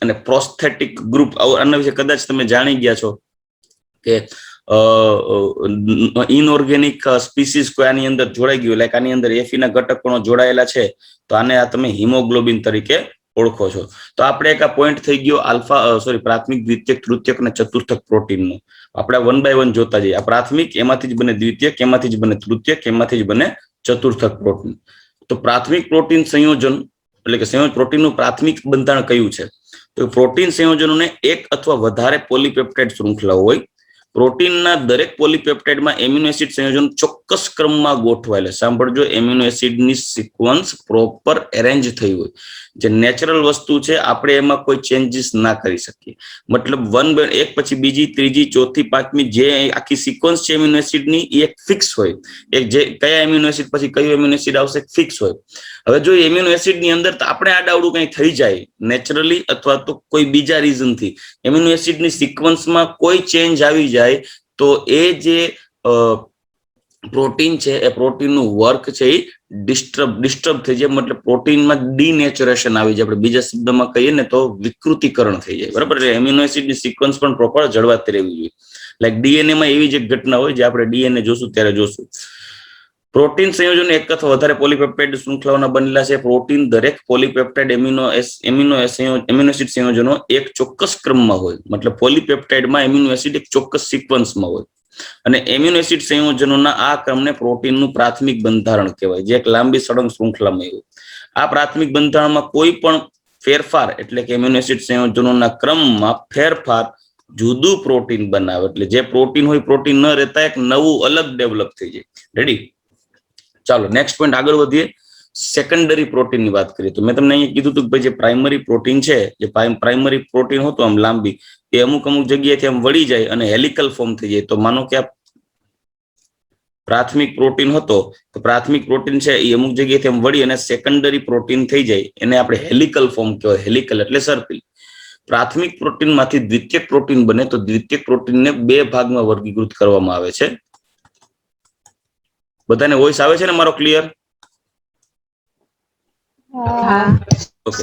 અને પ્રોસ્થેટિક ગ્રુપ, આના વિશે કદાચ તમે જાણી ગયા છો કે ઇનઓર્ગેનિક સ્પીસીસ કોઈ આની અંદર જોડાઈ ગયું, લાઈક આની અંદર એફીના ઘટકો જોડાયેલા છે તો આને આ તમે હિમોગ્લોબિન તરીકે ઓળખો છો. તો આપણે એક આ પોઈન્ટ થઈ ગયો પ્રાથમિક, દ્વિતીયક, તૃતીયક અને ચતુર્થક પ્રોટીનનો. આપણે 1 by 1 જોતા જઈએ. આ પ્રાથમિક, એમાંથી જ બને દ્વિતીયક, એમાંથી જ બને તૃતીયક, એમાંથી જ બને ચતુર્થક પ્રોટીન. તો પ્રાથમિક પ્રોટીન સંયોજન એટલે કે પ્રોટીનનું પ્રાથમિક બંધારણ કયું છે? તો પ્રોટીન સંયોજનોને એક અથવા વધારે પોલીપેપ્ટાઇડ શૃંખલાઓ હોય. પ્રોટીનના દરેક પોલીપેપ્ટાઇડમાં એમિનો એસિડ સંયોજન ચોક્કસ ક્રમમાં ગોઠવાયેલા. સાંભળજો, એમિનો એસિડની સિક્વન્સ પ્રોપર એરેન્જ થઈ હોય, જે નેચરલ વસ્તુ છે આપણે એમાં કોઈ ચેન્જીસ ના કરી શકીએ. મતલબ એક પછી બીજી, ત્રીજી, ચોથી, પાંચમી જે આખી સિક્વન્સ છે એમિનો એસિડની એ એક ફિક્સ હોય. એક જે કયા એમિનો એસિડ પછી કયું એમિનો એસિડ આવશે ફિક્સ હોય. હવે જો એમિનો એસિડની અંદર આપણે આડાવડું કંઈ થઈ જાય નેચરલી અથવા તો કોઈ બીજા રીઝનથી એમિનો એસિડની સિક્વન્સમાં કોઈ ચેન્જ આવી જાય તો એ જે પ્રોટીન છે એ પ્રોટીનનું વર્ક છે એ ડિસ્ટર્બ થઈ જાય. મતલબ પ્રોટીનમાં ડિનેચરેશન આવી જાય. આપણે બીજા શબ્દમાં કહીએ ને તો વિકૃતિકરણ થઈ જાય. બરાબર. એટલે એમિનો એસિડની સિક્વન્સ પણ પ્રોપર જળવાતી રહેવી જોઈએ. લાઈક ડીએનએ માં એવી જ એક ઘટના હોય જે આપણે ડીએનએ જોશું ત્યારે જોશું. પ્રોટીન સંયોજનો એક અથવા વધારે પોલીપેપ્ટાઇડ શૃંખલાઓના બનેલા છે. પ્રોટીન દરેક પોલીપેપ્ટાઇડ એમિનો એસિડ સંયોજનો એક ચોક્કસ ક્રમમાં હોય. મતલબ પોલીપેપ્ટાઇડમાં એમિનો એસિડ એક ચોક્કસ સિક્વન્સમાં હોય અને એમિનો એસિડ સંયોજનોના આ ક્રમને પ્રોટીનનું પ્રાથમિક બંધારણ કહેવાય, જે એક લાંબી સળંગ શૃંખલામાં હોય. આ પ્રાથમિક બંધારણમાં કોઈ પણ ફેરફાર એટલે કે એમિનો એસિડ સંયોજનોના ક્રમમાં ફેરફાર જુદું પ્રોટીન બનાવે. એટલે જે પ્રોટીન હોય પ્રોટીન ન રહેતા એક નવું અલગ ડેવલપ થઈ જાય. રેડી? ચાલો નેક્સ્ટ પોઈન્ટ આગળ વધીએ. સેકન્ડરી પ્રોટીનની વાત કરીએ તો મેં તમને અહીંયા કીધું હતું કે ભાઈ જે પ્રાઇમરી પ્રોટીન છે, જે પ્રાઇમરી પ્રોટીન હતો આમ લાંબી, એ અમુક જગ્યાએથી આમ વળી જાય અને હેલિકલ ફોર્મ થઈ જાય. તો માનો કે આ પ્રાથમિક પ્રોટીન હતો તો પ્રાથમિક પ્રોટીન છે એ અમુક જગ્યાએથી આમ વળી અને સેકન્ડરી પ્રોટીન થઈ જાય. એને આપણે હેલિકલ ફોર્મ કહેવાય. હેલિકલ એટલે સર્પિલ. પ્રાથમિક પ્રોટીનમાંથી દ્વિતીયક પ્રોટીન બને તો દ્વિતીયક પ્રોટીનને બે ભાગમાં વર્ગીકૃત કરવામાં આવે છે. બધાને વોઇસ આવે છે ને મારો ક્લિયર? ઓકે.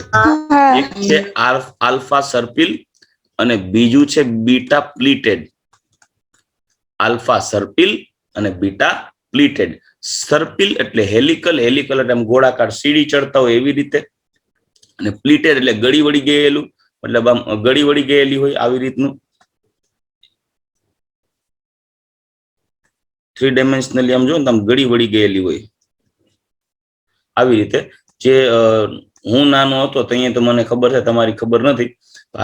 એક છે આલ્ફા સર્પિલ અને બીજું છે બીટા પ્લીટેડ. આલ્ફા સર્પિલ અને બીટા પ્લીટેડ. સર્પિલ એટલે હેલિકલ, હેલિકલ એટલે આમ ગોળાકાર સીડી ચડતા હોય એવી રીતે, અને પ્લીટેડ એટલે ગળી વળી ગયેલું, મતલબ આમ ગળી વળી ગયેલી હોય આવી રીતનું. 3 ડાયમેન્શનલી આમ જો ને આમ ગળી વળી ગયેલી હોય આવી રીતે. જે હું નાનો હતો તો અહીંયા તો મને ખબર છે, તમારી ખબર નથી.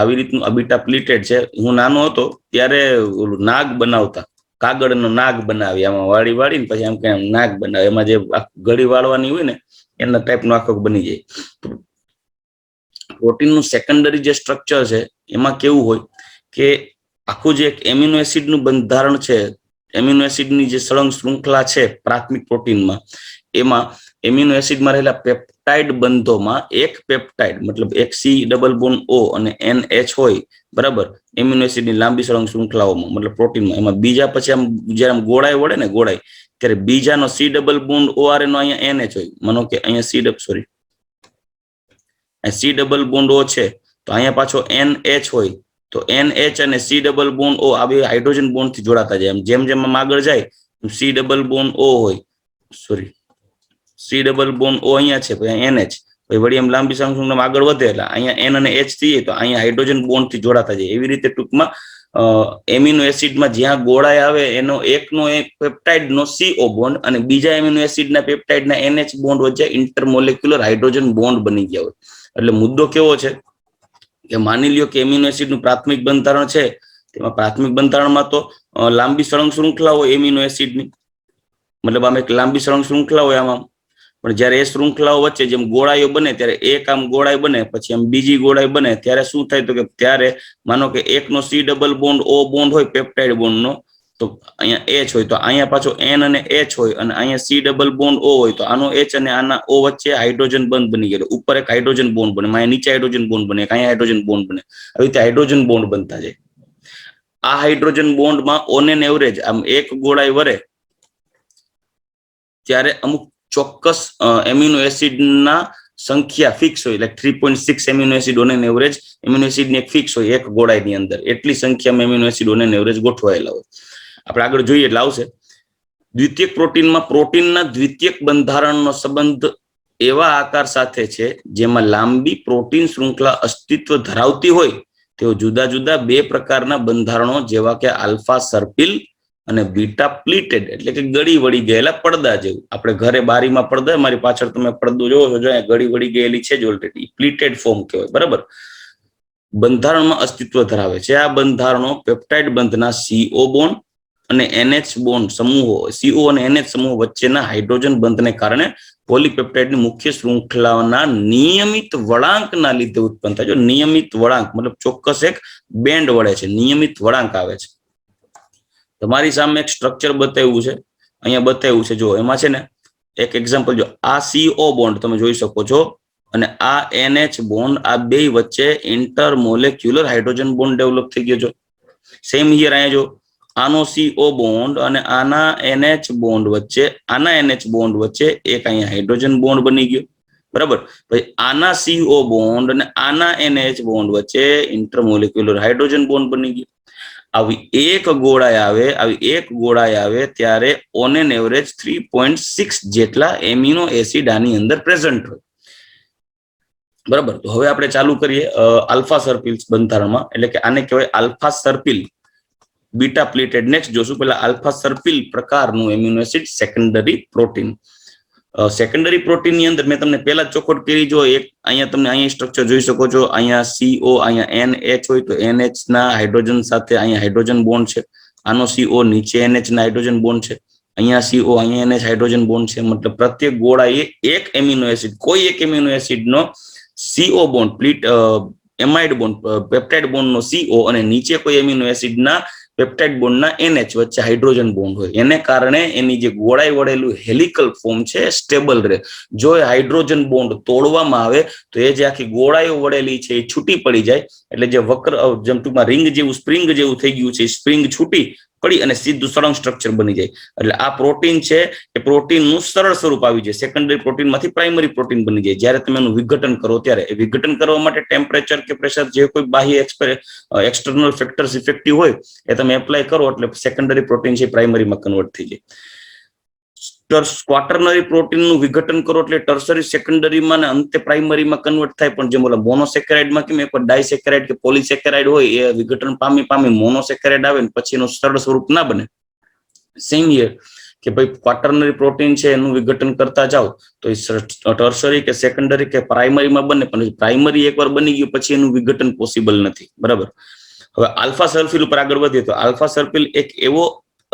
આવી રીતનું બીટા પ્લીટેડ છે. હું નાનો હતો ત્યારે ઓલું નાગ બનાવતા, કાગળનો નાગ બનાવી આમાં વાળી વાળીને પછી આમ કે નાગ બનાવે. એમાં જે ગળી વાળવાની હોય ને એના ટાઈપનો આખો બની જાય. પ્રોટીનનું સેકન્ડરી જે સ્ટ્રક્ચર છે એમાં કેવું હોય કે આખું જે એમિનો એસિડનું બંધારણ છે, એમિનો એસિડની જે સળંગ શૃંખલા છે પ્રાથમિક પ્રોટીનમાં, એમાં એમિનો એસિડમાં રહેલા પેપ્ટાઇડ બંધોમાં એક પેપ્ટાઇડ મતલબ એક C ડબલ બોન્ડ O અને NH હોય. બરાબર. એમિનો એસિડની લાંબી સળંગ શૃંખલાઓમાં મતલબ પ્રોટીનમાં. એમાં બીજા પછી આમ જયારે આમ ગોળાઈ વળે ને ગોળાઈ, ત્યારે બીજાનો C ડબલ બોન્ડ OR નો અહીંયા NH હોય. માનો કે અહીંયા C ડબલ બોન્ડ O છે તો અહીંયા પાછો NH હોય. તો NH અને C ડબલ બોન્ડ O આ બે હાઇડ્રોજન બોન્ડ થી જોડાતા જાય. જેમ જેમ આમ આગળ જાય C ડબલ બોન્ડ O હોય, C ડબલ બોન્ડ O અહીંયા છે પછી NH, પછી વળી એમ લાંબી સળંગ આગળ વધે એટલે અહીંયા N અને H થી તો અહીંયા હાઇડ્રોજન બોન્ડ થી જોડાતા જાય. એવી રીતે ટૂંકમાં એમિનો એસિડમાં જ્યાં ગોળાઈ આવે એનો એકનો એક પેપ્ટાઇડનો CO બોન્ડ અને બીજા એમિનો એસિડના પેપ્ટાઇડના NH બોન્ડ વચ્ચે ઇન્ટરમોલેક્યુલર હાઇડ્રોજન બોન્ડ બની ગયા હોય. એટલે મુદ્દો કેવો છે કે માની લ્યો કે એમિનો એસિડનું પ્રાથમિક બંધારણ છે, તેમાં પ્રાથમિક બંધારણમાં તો લાંબી સળંગ શૃંખલા હોય એમિનો એસિડની, મતલબ આમ એક લાંબી સળંગ શૃંખલા હોય આમાં. પણ જયારે એ શૃંખલાઓ વચ્ચે જેમ ગોળાઈઓ બને ત્યારે એક આમ ગોળાઈ બને પછી આમ બીજી ગોળાઈ બને ત્યારે શું થાય તો કે ત્યારે માનો કે એકનો C double bond O bond હોય પેપ્ટાઇડ બોન્ડનો, તો અહીંયા H હોય તો અહીંયા પાછો N અને H હોય અને અહીંયા C ડબલ બોન્ડ O હોય તો આનો H અને આના O વચ્ચે હાઇડ્રોજન બંધ બની ગયેલો. ઉપર એક હાઇડ્રોજન બોન્ડ બને, અહીંયા નીચે હાઇડ્રોજન બોન્ડ બને, અહીંયા હાઇડ્રોજન બોન્ડ બને. આવી રીતે હાઇડ્રોજન બોન્ડ બનતા જાય. આ હાઇડ્રોજન બોન્ડમાં ઓન એન એવરેજ આમ એક ગોળાઈ વરે ત્યારે અમુક ચોક્કસ એમિનો એસિડના સંખ્યા ફિક્સ હોય, like 3.6 amino acid on an average amino એસિડની એક ફિક્સ હોય એક ગોળાઈની અંદર. એટલી સંખ્યામાં amino acid on an average ગોઠવાયેલા હોય. આપણે આગળ જોઈએ એટલે આવશે. દ્વિતીયક પ્રોટીનમાં પ્રોટીનના દ્વિતીયક બંધારણનો સંબંધ એવા આકાર સાથે છે જેમાં લાંબી પ્રોટીન શૃંખલા અસ્તિત્વ ધરાવતી હોય તેઓ જુદા જુદા બે પ્રકારના બંધારણો જેવા કે આલ્ફા સર્પિલ અને બીટા પ્લીટેડ એટલે કે ગળી વળી ગયેલા પડદા જેવું. આપણે ઘરે બારીમાં પડદા, મારી પાછળ તમે પડદો જોવો છો, જો ગળી વળી ગયેલી છે જ ઓલરેડી, પ્લીટેડ ફોર્મ કહેવાય. બરાબર. બંધારણમાં અસ્તિત્વ ધરાવે છે. આ બંધારણો પેપ્ટાઇડ બંધના CO બોન્ડ અને NH બોન્ડ સમૂહો, CO અને NH સમૂહ વચ્ચેના હાઇડ્રોજન બંધને કારણે પોલીપેપ્ટાઇડની મુખ્ય શૃંખલાના નિયમિત વળાંકના લીધે ઉત્પન્ન થાય. જો નિયમિત વળાંક મતલબ ચોક્કસ એક બેન્ડ વળે છે, નિયમિત વળાંક આવે છે. તમારી સામે એક સ્ટ્રક્ચર બતાવ્યું છે, અહીંયા બતાવ્યું છે. જો એમાં છે ને એક એક્ઝામ્પલ, જો આ CO બોન્ડ તમે જોઈ શકો છો અને આ NH બોન્ડ, આ બે વચ્ચે ઇન્ટરમોલેક્યુલર હાઇડ્રોજન બોન્ડ ડેવલપ થઈ ગયો. જો સેમ હિયર અહીંયા જો આનો CO બોન્ડ અને આના NH બોન્ડ વચ્ચે, આના NH બોન્ડ વચ્ચે એક અહીંયા હાઇડ્રોજન બોન્ડ બની ગયો. બરાબર. પછી આના CO બોન્ડ અને આના NH બોન્ડ વચ્ચે ઇન્ટરમોલેક્યુલર હાઇડ્રોજન બોન્ડ બની ગયો. આવી એક ગોળાઈ આવે ત્યારે ઓન એન એવરેજ 3.6 જેટલા એમિનો એસિડ આની અંદર પ્રેઝન્ટ હોય. બરાબર. તો હવે આપણે ચાલુ કરીએ આલ્ફા સર્પિલ્સ બંધારણમાં, એટલે કે આને કહેવાય આલ્ફા સર્પિલ બીટા પ્લેટેડ. નેક્સ્ટ જોશું. પેલા આલ્ફા સર્પિલ પ્રકારનું amino acid secondary protein. Secondary protein ની અંદર મેં તમને પહેલા જ ચોખવટ કરી. જો એક અહીંયા તમને અહીંયા સ્ટ્રક્ચર જોઈ શકો છો, અહીંયા CO, અહીંયા NH હોય તો NH ના હાઇડ્રોજન સાથે અહીંયા હાઇડ્રોજન બોન્ડ છે. આનો CO નીચે NH ના હાઇડ્રોજન બોન્ડ છે, અહીંયા CO, અહીંયા NH હાઇડ્રોજન બોન્ડ છે. મતલબ પ્રત્યેક ગોળાએ એક એમિનો એસિડ, કોઈ એક એમિનો એસિડ નો CO bond, amide bond, peptide bond નો CO અને નીચે કોઈ એમિનો એસિડ ના પેપ્ટાઇડ બોન્ડ ના NH વચ્ચે હાઇડ્રોજન બોન્ડ હોય. એને કારણે એની જે ગોળાઈ વળેલું હેલિકલ ફોર્મ છે સ્ટેબલ રહે. જો એ હાઇડ્રોજન બોન્ડ તોડવામાં આવે તો એ જે આખી ગોળાઈઓ વળેલી છે એ છૂટી પડી જાય. એટલે જે વક્ર, જેમ ટૂંકમાં રિંગ જેવું, સ્પ્રિંગ જેવું થઈ ગયું છે, સ્પ્રિંગ છૂટી પડી અને સીધું સળંગ સ્ટ્રક્ચર બની જાય. એટલે આ પ્રોટીન છે એ પ્રોટીનનું સરળ સ્વરૂપ આવી જાય. સેકન્ડરી પ્રોટીનમાંથી પ્રાઇમરી પ્રોટીન બની જાય. જ્યારે તમે એનું વિઘટન કરો ત્યારે એ વિઘટન કરવા માટે ટેમ્પરેચર કે પ્રેશર, જે કોઈ બાહ્ય એક્સટર્નલ ફેક્ટર્સ ઇફેક્ટિવ હોય એ તમે એપ્લાય કરો એટલે સેકન્ડરી પ્રોટીન છે પ્રાઇમરીમાં કન્વર્ટ થઈ જાય. ક્વાટર્નરી પ્રોટીનનું વિઘટન કરો એટલે ટર્સરી સેકન્ડરીમાં ને અંતે પ્રાઇમરીમાં કન્વર્ટ થાય. પણ જેમ ઓલા મોનોસેકેરાઇડમાં કેમ એક ડાયસેકેરાઇડ કે પોલીસેકેરાઇડ હોય એ વિઘટન પામી મોનોસેકેરાઇડ આવે ને પછી એનું સરળ સ્વરૂપ ના બને. સેમ હિયર કે ભાઈ ક્વાટર્નરી પ્રોટીન છે એનું વિઘટન કરતા જાઓ તો એ ટર્સરી કે સેકન્ડરી કે પ્રાઇમરીમાં બને, પણ પ્રાઇમરી એકવાર બની ગયું પછી એનું વિઘટન પોસિબલ નથી. બરાબર. હવે આલ્ફા સર્પિલ ઉપર આગળ વધીએ તો આલ્ફા સર્પિલ એક એવો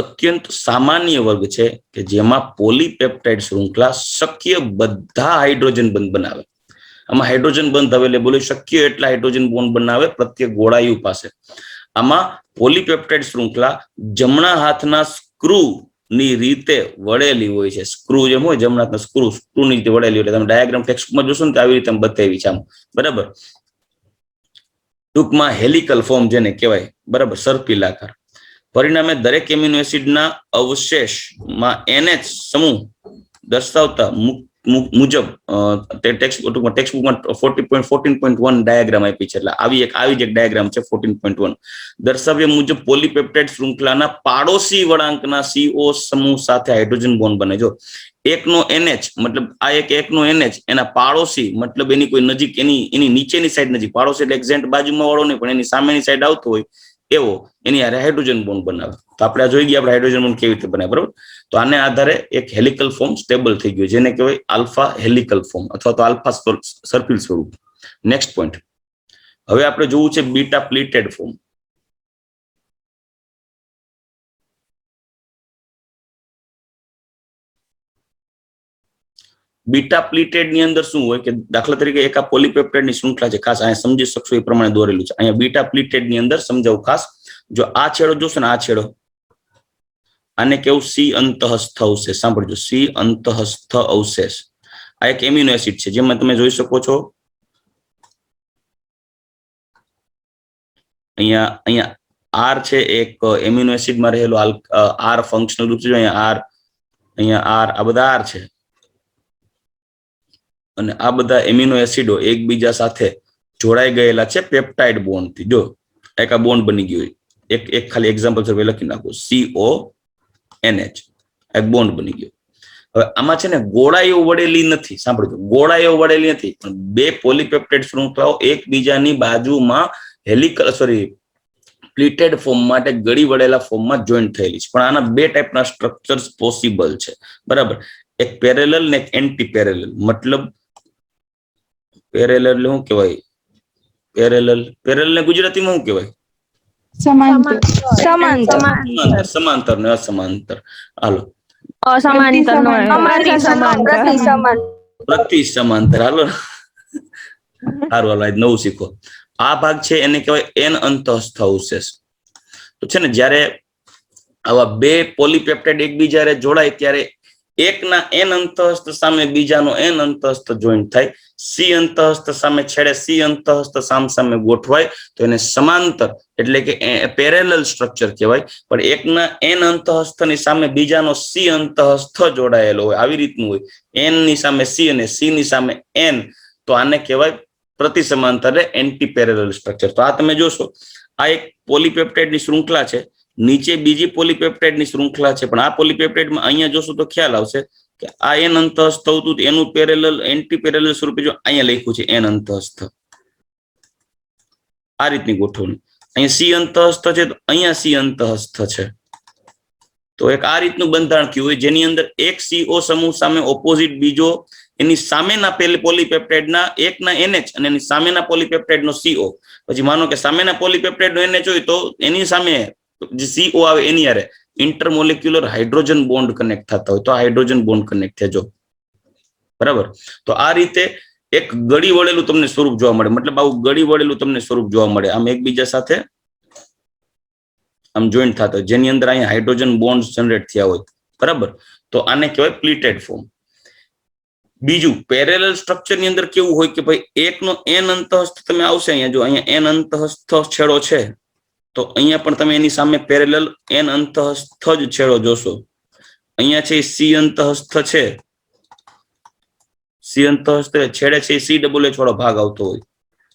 અત્યંત સામાન્ય વર્ગ છે કે જેમાં પોલીપેપ્ટાઇડ શૃંખલા શક્ય બધા હાઇડ્રોજન બંધ બનાવે. આમાં હાઇડ્રોજન બંધ અવેલેબલ હોય, શક્ય એટલા હાઇડ્રોજન બોન્ડ બનાવે પ્રત્યેક ગોળાયુ પાસે. આમાં પોલીપેપ્ટાઇડ શૃંખલા જમણા હાથના સ્ક્રૂ ની રીતે વળેલી હોય છે. સ્ક્રૂ જેમ હોય જમણા હાથના સ્ક્રૂ ની રીતે વળેલી હોય. તમે ડાયાગ્રામ ટેક્સ્ટમાં જોશો ને તો આવી રીતે બતાવી છે આમ. બરાબર. ટૂંકમાં હેલિકલ ફોર્મ જેને કહેવાય. બરાબર. સર્પિલાકાર. પરિણામે દરેક એમિનો એસિડના અવશેષમાં NH સમૂહ દર્શાવતા મુજબ ટેક્સ્ટબુકમાં 14.1 ડાયાગ્રામ આપી છે. એટલે આવી જ એક ડાયાગ્રામ છે 14.1. દર્શાવ્યા મુજબ પોલીપેપ્ટાઇડ શૃંખલાના પાડોશી વળાંકના CO સમૂહ સાથે હાઇડ્રોજન બોન્ડ બને. જો એકનો NH મતલબ આ એકનો NH એના પાડોશી મતલબ એની કોઈ નજીક, એની નીચેની સાઈડ નજીક, પાડોશી એટલે એક્ઝેક્ટ બાજુમાં વાળો નહીં પણ એની સામેની સાઈડ આવતો હોય એવો એની હારે હાઇડ્રોજન બોન્ડ બનાવે. તો આપણે આ જોઈ ગયા આપણે હાઇડ્રોજન બોન્ડ કેવી રીતે બનાવે. બરાબર. તો આને આધારે એક હેલિકલ ફોર્મ સ્ટેબલ થઈ ગયું જેને કહેવાય આલ્ફા હેલિકલ ફોર્મ અથવા તો આલ્ફા સર્પિલ સ્વરૂપ. Next point. હવે આપણે જોવું છે બીટા પ્લીટેડ ફોર્મ. બીટા પ્લીટેડ ની અંદર શું હોય કે દાખલા તરીકે એક આ પોલીપેપ્ટાઇડ ની શૃંખલા છે, ખાસ અહીંયા સમજી શકશો એ પ્રમાણે દોરેલું છે. અહીંયા બીટા પ્લીટેડ ની અંદર સમજાવું ખાસ. જો આ છેડો જોશો ને, આ છેડો, આને કેવું C અંતઃસ્થ અવશેષ. સાંભળજો, C અંતઃસ્થ અવશેષ. આ એક એમિનો એસિડ છે જેમાં તમે જોઈ શકો છો અહીંયા R છે, એક એમિનો એસિડ માં રહેલો R ફંક્શનલ ગ્રુપ છે. અહીંયા R, આ બધા R છે અને આ બધા એમિનો એસિડો એકબીજા સાથે જોડાઈ ગયેલા છે પેપ્ટાઇડ બોન્ડ થી. જો એક આ બોન્ડ બની ગયો, એક ખાલી એક્ઝામ્પલ છે લખી નાખો, CONH એક બોન્ડ બની ગયો. હવે આમાં છે ને ગોળાઈઓ વળેલી નથી. સાંભળજો, ગોળાઈઓ વળેલી નથી પણ બે પોલીપેપ્ટાઇડ શૃંખલાઓ એકબીજાની બાજુમાં પ્લીટેડ ફોર્મ માટે ગળી વળેલા ફોર્મમાં જોઈન્ટ થયેલી છે. પણ આના બે ટાઈપના સ્ટ્રક્ચર્સ પોસિબલ છે. બરાબર. એક પેરેલલ ને એક એન્ટી પેરેલલ. મતલબ પેરેલલ શું કહેવાય? પેરેલલ ને ગુજરાતીમાં શું કહેવાય? સમાંતર સમાંતર ને અસમાંતર. હાલો, અસમાંતર નો પ્રતિસમાંતર. પ્રતિ સમાંતર. હાલો સારું, હાલો આજ નવું શીખો. આ ભાગ છે એને કહેવાય એન અંતઃસ્થ અવશેષ. તો છે ને જ્યારે આવા બે પોલીપેપ્ટાઇડ એકબીજા જોડાય ત્યારે એકના એન અંતઃસ્થ સામે બીજાનો એન અંતઃસ્થ જોઈન્ટ થાય. સી અંતઃસ્થ સામે છેડે સી અંતઃસ્થ સામે ગોઠવાય તો એને સમાંતર એટલે કે પેરેલલ સ્ટ્રક્ચર કહેવાય. પણ એકના એન અંતઃસ્થની સામે બીજાનો સી અંતઃસ્થ જોડાયેલો હોય, આવી રીતનું હોય, એન ની સામે સી અને સી ની સામે એન, તો આને કહેવાય પ્રતિ સમાંતર એન્ટી પેરેલલ સ્ટ્રક્ચર. તો આ તમે જોશો, આ એક પોલીપેપ્ટાઇડની શૃંખલા છે, નીચે બીજી પોલીપેપ્ટાઇડની શૃંખલા છે, પણ આ પોલીપેપ્ટાઇડમાં અહીંયા જોશો તો ખ્યાલ આવશે કે આ એન અંતઃસ્થ થતું એનું પેરેલલ એન્ટી પેરેલલ સ્વરૂપે જો અહીંયા લખ્યું છે એન અંતઃસ્થ, આ રીતની ગોઠવણી. અહીંયા સી અંતઃસ્થ છે તો અહીંયા સી અંતઃસ્થ છે. તો એક આ રીતનું બંધારણ થયું હોય જેની અંદર એક CO સમૂહ સામે ઓપોઝિટ બીજો એની સામેના પોલીપેપ્ટાઇડના એકના NH અને એની સામેના પોલીપેપ્ટાઇડનો CO. પછી માનો કે સામેના પોલીપેપ્ટાઇડનો NH હોય તો એની સામે જે CO આવે એની હારે ઇન્ટરમોલિક્યુલર હાઇડ્રોજન બોન્ડ કનેક્ટ થતા હોય તો હાઇડ્રોજન બોન્ડ કનેક્ટ થજો. બરાબર. તો આ રીતે એક ગળી વળેલું તમને સ્વરૂપ જોવા મળે, મતલબ આવું ગળી વળેલું તમને સ્વરૂપ જોવા મળે, આમ એકબીજા સાથે આમ જોઈન્ટ થતા હોય જેની અંદર અહીંયા હાઇડ્રોજન બોન્ડ જનરેટ થયા હોય. બરાબર. તો આને કહેવાય પ્લીટેડ ફોર્મ. બીજું પેરેલલ સ્ટ્રક્ચર ની અંદર કેવું હોય કે ભાઈ એકનો એન અંતઃસ્થ તમે આવશે અહીંયા, જો અહીંયા એન અંતઃસ્થ છેડો છે તો અહીંયા પણ તમે એની સામે પેરેલલ એન અંતઃસ્થ જ છેડો જોશો. અહીંયા છે સી અંતઃસ્થ છે, સી અંતઃસ્થ છેડે છે સી ડબલ એચ વાળો ભાગ આવતો હોય.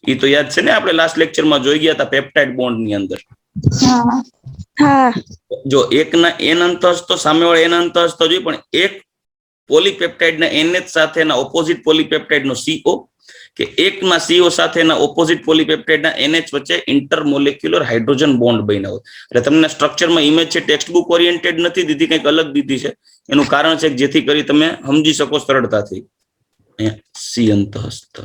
એ તો યાદ છે ને, આપણે લાસ્ટ લેક્ચરમાં જોઈ ગયા હતા પેપ્ટાઇડ બોન્ડ ની અંદર. જો એકના એન અંતઃસ્થ તો સામેવાળા એન અંતઃસ્થ જોઈએ, પણ એક પોલીપેપ્ટાઇડના NH સાથેના ઓપોઝિટ પોલીપેપ્ટાઇડનો CO કે એકના CO સાથેના ઓપોઝિટ પોલીપેપ્ટાઇડના NH વચ્ચે ઇન્ટરમોલેક્યુલર હાઇડ્રોજન બોન્ડ બન્યા હોય. એટલે તમને સ્ટ્રક્ચરમાં ઇમેજ છે ટેક્સ્ટ બુક ઓરિએન્ટેડ નથી દીધી, કંઈક અલગ દીધી છે. એનું કારણ છે જેથી કરી તમે સમજી શકો સરળતાથી. અહીંયા સી અંતઃસ્થ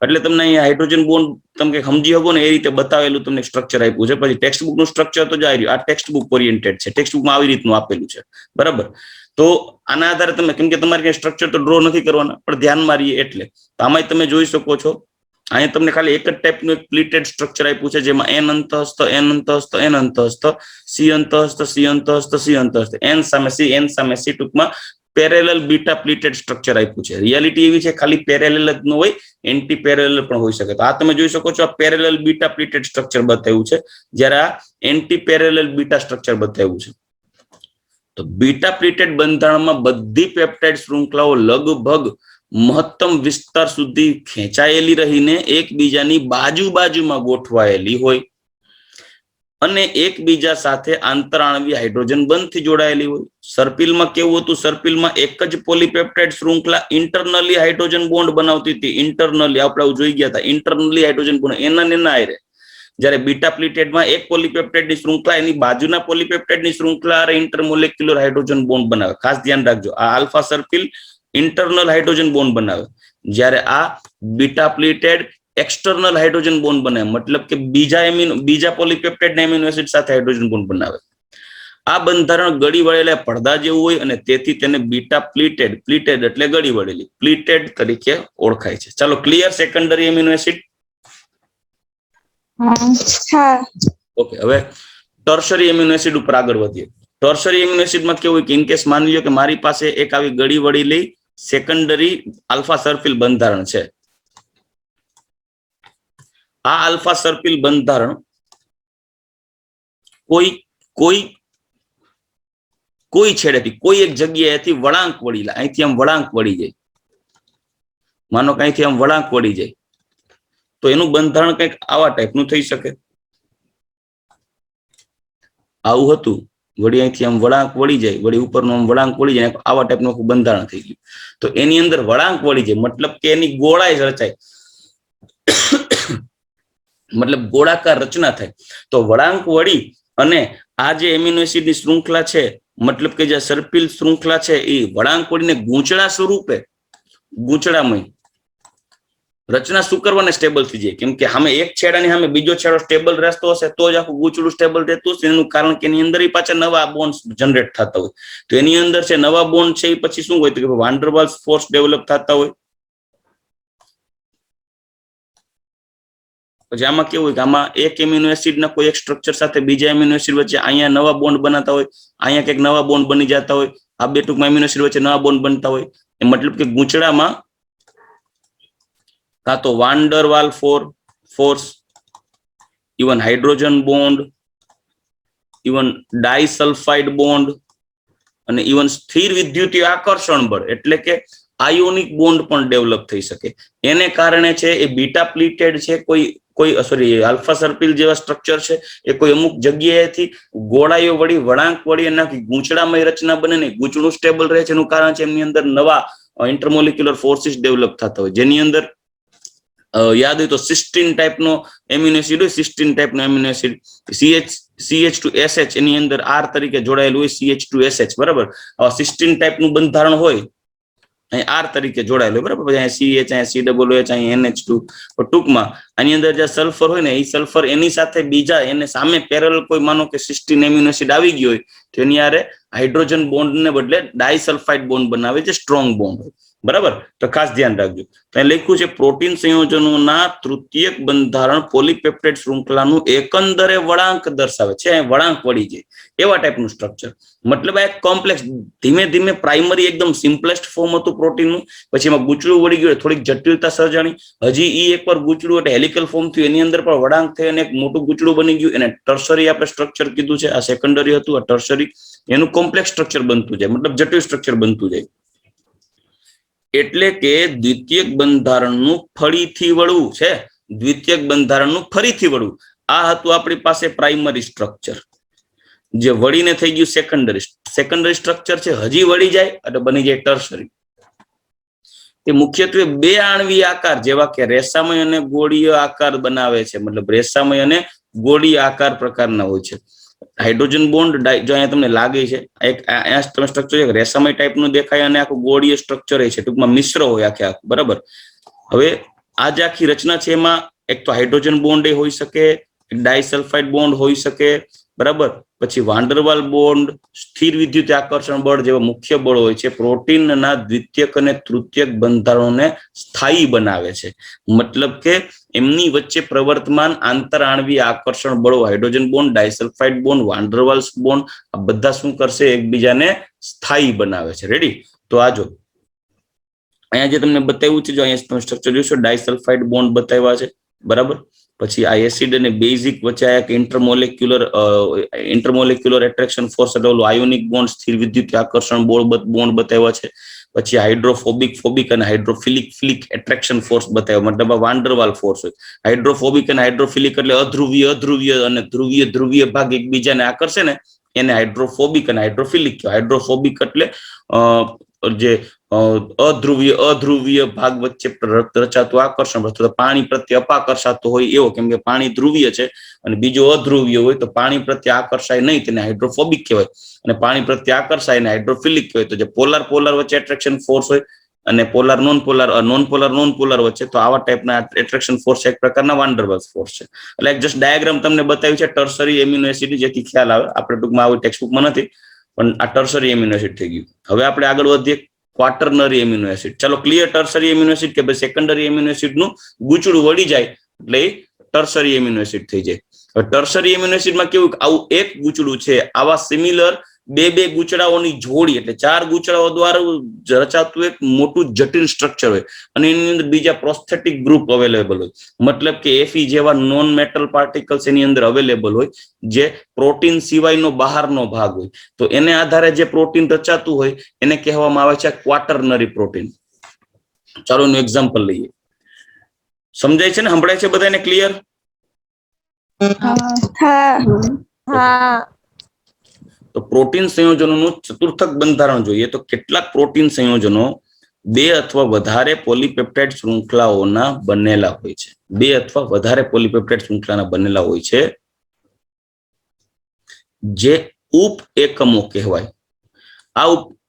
એટલે તમને અહીંયા હાઇડ્રોજન બોન્ડ તમે કંઈક સમજી શકો ને એ રીતે બતાવેલું તમને સ્ટ્રક્ચર આપ્યું છે. પછી ટેક્સ્ટ બુક નું સ્ટ્રક્ચર તો જાય રહ્યું, આ ટેક્સ્ટ બુક ઓરિએન્ટેડ છે, ટેક્સ્ટ બુકમાં આવી રીતનું આપેલું છે. બરાબર. તો આના આધારે તમે, કેમ કે તમારે ક્યાંય સ્ટ્રક્ચર તો ડ્રો નથી કરવાના, પણ ધ્યાનમાં રહીએ એટલે તો આમાં તમે જોઈ શકો છો અહીંયા તમને ખાલી એક જ ટાઈપનું એક પ્લીટેડ સ્ટ્રક્ચર આપ્યું છે જેમાં એન અંતઃસ્થ એન અંતઃસ્થ એન અંતઃસ્થ સી અંતઃસ્થ સી અંતઃસ્થ સી અંતઃસ્થ એન સામે સી એન સામે સી, ટૂંકમાં પેરેલલ બીટા પ્લીટેડ સ્ટ્રક્ચર આપ્યું છે. રિયાલિટી એવી છે ખાલી પેરેલલ જ ન હોય, એન્ટી પેરેલલ પણ હોઈ શકે. તો આ તમે જોઈ શકો છો આ પેરેલલ બીટા પ્લીટેડ સ્ટ્રક્ચર બતાવ્યું છે, જ્યારે આ એન્ટી પેરેલલ બીટા સ્ટ્રક્ચર બતાવ્યું છે. તો બીટા પ્લીટેડ બંધારણમાં બધી પેપ્ટાઇડ શૃંખલાઓ લગભગ મહત્તમ વિસ્તાર સુધી ખેંચાયેલી રહીને એકબીજાની બાજુમાં ગોઠવાયેલી હોય અને એકબીજા સાથે આંતરાણવી હાઇડ્રોજન બંધથી જોડાયેલી હોય. સર્પિલમાં કેવું હતું? સર્પિલમાં એક જ પોલીપેપ્ટાઇડ શૃંખલા ઇન્ટરનલી હાઇડ્રોજન બોન્ડ બનાવતી હતી. ઇન્ટરનલી આપણે જોઈ ગયા હતા, ઇન્ટરનલી હાઇડ્રોજન બોન્ડ એના આરે. જ્યારે બીટા પ્લીટેડમાં એક પોલીપેપ્ટાઇડની શૃંખલા એની બાજુના પોલીપેપ્ટાઇડની શૃંખલા અરે ઇન્ટરમોલેક્યુલર હાઇડ્રોજન બોન્ડ બનાવે. ખાસ ધ્યાન રાખજો, આ આલ્ફા સર્પિલ ઇન્ટરનલ હાઇડ્રોજન બોન્ડ બનાવે, જ્યારે આ બીટા પ્લીટેડ એક્સટર્નલ હાઇડ્રોજન બોન્ડ બનાવે, મતલબ કે બીજા પોલીપેપ્ટાઇડના એમિનો એસિડ સાથે હાઇડ્રોજન બોન્ડ બનાવે. આ બંધારણ ગળી વળેલા પડદા જેવું હોય અને તેથી તેને બીટા પ્લીટેડ એટલે ગળી વળેલી પ્લીટેડ તરીકે ઓળખાય છે. ચાલો, clear secondary amino acid? Okay, હવે ટર્શરી એમિનો એસિડ ઉપર આગળ વધીએ. ટર્શરી એમિનો એસિડમાં કેવું હોય કે ઇનકેસ માની લો કે મારી પાસે એક આવી ગળી વળેલી સેકન્ડરી આલ્ફા સર્પિલ બંધારણ છે. આ આલ્ફા સર્પિલ બંધારણ કોઈ છેડેથી કોઈ એક જગ્યાએથી વળાંક વળી લે, અહીંથી આમ વળાંક વળી જાય, માનો કે અહીંથી આમ વળાંક વળી જાય, તો એનું બંધારણ કંઈક આવા ટાઈપનું થઈ શકે. આવું હતું, વળી અહીંથી આમ વળાંક વળી જાય, વળી ઉપરનું આમ વળાંક વળી જાય, આવા ટાઈપનું આખું બંધારણ થઈ ગયું. તો એની અંદર વળાંક વળી જાય મતલબ કે એની ગોળાઈ રચાય, મતલબ ગોળાકાર રચના થાય. તો વળાંક વળી અને આ જે એમિનો એસિડની શૃંખલા છે, મતલબ કે જે સર્પિલ શૃંખલા છે, એ વળાંક વળીને ગૂંચળા સ્વરૂપે ગૂંચળામય રચના શું કરવાને સ્ટેબલ થઈ જાય? કેમ કે સામે એક છેડાની સામે બીજો છેડો સ્ટેબલ રહેતો હશે તો જ આખું ગૂંચળું સ્ટેબલ રહેતું હશે. એનું કારણ કે એની અંદર પાછા નવા બોન્ડ જનરેટ થતા હોય. તો એની અંદર છે નવા બોન્ડ છે એ પછી શું હોય તો કે વાન ડર વાલ્સ ફોર્સ ડેવલપ થતા હોય. પછી આમાં કેવું હોય કે આમાં એક એમિનો એસિડ ના કોઈ એક સ્ટ્રક્ચર સાથે બીજા એમિનો એસિડ વચ્ચે અહીંયા નવા બોન્ડ બનાતા હોય, અહીંયા કંઈક નવા બોન્ડ બની જતા હોય. આ બે ટૂંકમાં એમિનો એસિડ વચ્ચે નવા બોન્ડ બનતા હોય. એ મતલબ કે ગૂંચળામાં કાં તો van der Waals force, even hydrogen bond, even disulphide bond અને ઇવન સ્થિર વિદ્યુતીય આકર્ષણ બળ એટલે કે આયોનિક બોન્ડ પણ ડેવલપ થઈ શકે. એને કારણે છે એ બીટા પ્લીટેડ છે આલ્ફા સર્પિલ જેવા સ્ટ્રક્ચર છે એ કોઈ અમુક જગ્યાએથી ગોળાઈઓ વળી વળાંક વળી એના ગૂંચળામય રચના બને ને ગૂંચળું સ્ટેબલ રહે છે. એનું કારણ છે એમની અંદર નવા ઇન્ટરમોલિક્યુલર ફોર્સિસ ડેવલપ થતા હોય. જેની અંદર યાદ હોય તો સિસ્ટીન ટાઈપનો એમિનો એસિડ હોય, સિસ્ટીન ટાઈપનો એમિનો એસિડ CH2SH એની અંદર R તરીકે જોડાયેલું હોય CH2SH બરાબર. સિસ્ટીન ટાઈપનું બંધારણ હોય અહીં R તરીકે જોડાયેલું બરાબર. પછી અહીંયા CH, અહીંયા COOH, અહીંયા NH2. ટૂંકમાં આની અંદર જે સલ્ફર હોય ને એ સલ્ફર એની સાથે બીજા એને સામે પેરેલલ કોઈ માનો કે સિસ્ટીન એમિનો એસિડ આવી ગયો હોય તો એની આરે હાઇડ્રોજન બોન્ડ ને બદલે ડાયસલ્ફાઇડ બોન્ડ બનાવે છે, સ્ટ્રોંગ બોન્ડ હોય બરાબર. તો ખાસ ધ્યાન રાખજો. ત્યાં લખ્યું છે પ્રોટીન સંયોજનોના તૃતીયક બંધારણ પોલીપેપ્ટાઇડ શૃંખલાનું એકંદરે વળાંક દર્શાવે છે. વળાંક વળી જાય એવા ટાઈપનું સ્ટ્રક્ચર. મતલબ આ એક કોમ્પ્લેક્સ ધીમે ધીમે પ્રાઇમરી એકદમ સિમ્પલેસ્ટ ફોર્મ હતું પ્રોટીનનું. પછી એમાં ગૂંચળું વળી ગયું, થોડીક જટિલતા સર્જાણી. હજી એ એકવાર ગૂંચળું એટલે હેલિકલ ફોર્મ થયું, એની અંદર પણ વળાંક થઈ અને એક મોટું ગૂંચળું બની ગયું. એને ટર્સરી આપણે સ્ટ્રક્ચર કીધું છે. આ સેકન્ડરી હતું, આ ટર્સરી. એનું કોમ્પ્લેક્સ સ્ટ્રક્ચર બનતું જાય, મતલબ જટિલ સ્ટ્રક્ચર બનતું જાય. એટલે કે દ્વિતીયક બંધારણનું ફરીથી વળવું છે. દ્વિતીયક બંધારણનું ફરીથી વળવું આ હતું આપણી પાસે પ્રાઇમરી સ્ટ્રક્ચર, જે વળીને થઈ ગયું સેકન્ડરી સ્ટ્રક્ચર છે. હજી વળી જાય એટલે બની જાય ટર્સરી. તે મુખ્યત્વે બે આણ્વીય આકાર જેવા કે રેસામય અને ગોળીય આકાર બનાવે છે. મતલબ રેસામય અને ગોળીય આકાર પ્રકારના હોય છે. હાઇડ્રોજન બોન્ડ જો અહીંયા તમને લાગે છે એક તમે સ્ટ્રક્ચર રેસામય ટાઈપનું દેખાય અને આખું ગોળીય સ્ટ્રક્ચર છે, ટૂંકમાં મિશ્ર હોય આખે આખું બરાબર. હવે આ જે આખી રચના છે એમાં એક તો હાઇડ્રોજન બોન્ડ એ હોઈ શકે, ડાયસલ્ફાઇડ બોન્ડ હોઈ શકે બરાબર. પછી વાન્ડરવાલ બોન્ડ, સ્થિર વિદ્યુત આકર્ષણ બળ જેવા મુખ્ય બળ હોય છે. પ્રોટીનના દ્વિતીયક અને તૃતીયક બંધારણોને સ્થાયી બનાવે છે. મતલબ કે એમની વચ્ચે પ્રવર્તમાન આંતર આણ્વીય આકર્ષણ બળો hydrogen bond, disulphide bond, Van der Waals bond આ બધા શું કરશે? એકબીજાને સ્થાયી બનાવે છે. રેડી? તો આ જો અહીંયા જે તમને બતાવ્યું છે, જો અહીંયા તમે સ્ટ્રક્ચર જોશો ડાયસલ્ફાઇડ બોન્ડ બતાવ્યા છે બરાબર. પછી આ એસિડ અને બેઝિક વચ્ચે આ એક ઇન્ટરમોલેક્યુલર એટ્રેક્શન ફોર્સ એટલે આયોનિક બોન્ડ, સ્થિર વિદ્યુત આકર્ષણ બોન્ડ બતાવ્યા છે. પછી હાઇડ્રોફોબિક અને હાઇડ્રોફિલિક એટ્રેક્શન ફોર્સ બતાવ્યો, મતલબ વાન્ડરવાલ ફોર્સ હોય. હાઇડ્રોફોબિક અને હાઇડ્રોફિલિક એટલે અધ્રુવીય અને ધ્રુવીય ભાગ એકબીજાને આકર્ષે ને એને હાઇડ્રોફોબિક અને હાઇડ્રોફિલિક કહેવાય. હાઇડ્રોફોબિક એટલે જે અધ્રુવીય ભાગ વચ્ચે રચાતું આકર્ષણ, પાણી પ્રત્યે અપાકર્ષાતું હોય એવો, કેમ કે પાણી ધ્રુવીય છે અને બીજો અધ્રુવીય હોય તો પાણી પ્રત્યે આકર્ષાય નહીં, તેને હાઇડ્રોફોબિક કહેવાય. અને પાણી પ્રત્યે આકર્ષાય ને હાઇડ્રોફિલિક કહેવાય. તો જે પોલાર વચ્ચે એટ્રેક્શન ફોર્સ હોય અને નોન પોલાર વચ્ચે, તો આવા ટાઈપના એટ્રેક્શન ફોર્સ એક પ્રકારના વાન્ડરવાલ્સ ફોર્સ છે. એટલે એક જસ્ટ ડાયાગ્રામ તમને બતાવ્યું છે ટર્સરી એમિનો એસિડ, જેથી ખ્યાલ આવે. આપણે ટૂંકમાં આવી ટેક્સ્ટબુકમાં નથી પણ આ ટર્સરી એમિનો એસિડ થઈ ગયું. હવે આપણે આગળ વધીએ ક્વાટર્નરી એમિનો એસિડ. ચાલો ક્લિયર. ટર્સરી એમિનો એસિડ કે ભાઈ સેકન્ડરી એમિનો એસિડ નું ગૂંચળું વળી જાય એટલે ટર્સરી એમિનો એસિડ થઈ જાય. હવે ટર્સરી એમિનો એસિડમાં કેવું આવું એક ગૂંચળું છે, આવા સિમિલર બે ગૂંચળાઓની જોડી એટલે 4 ગૂંચળાઓ દ્વારા રચાતું એક મોટું જટિલ સ્ટ્રક્ચર હોય અને એની અંદર બીજા પ્રોસ્થેટિક ગ્રુપ અવેલેબલ હોય. મતલબ કે Fe જેવા નોન મેટલ પાર્ટિકલ્સ એની અંદર અવેલેબલ હોય, જે પ્રોટીન સિવાયનો બહારનો ભાગ હોય. તો એને આધારે જે પ્રોટીન રચાતું હોય એને કહેવામાં આવે છે ક્વાટર્નરી પ્રોટીન. ચાલો એનું એક્ઝામ્પલ લઈએ. સમજાય છે ને? સંભળાય છે બધાને? ક્લિયર? હા. તો પ્રોટીન સંયોજનોનું ચતુર્થક બંધારણ જોઈએ તો કેટલાક પ્રોટીન સંયોજનો 2 અથવા વધારે પોલીપેપ્ટાઇડ શૃંખલાઓના બનેલા હોય છે. 2 અથવા વધારે પોલીપેપ્ટાઇડ શૃંખલાના બનેલા હોય છે, જે ઉપ એકમો કહેવાય. આ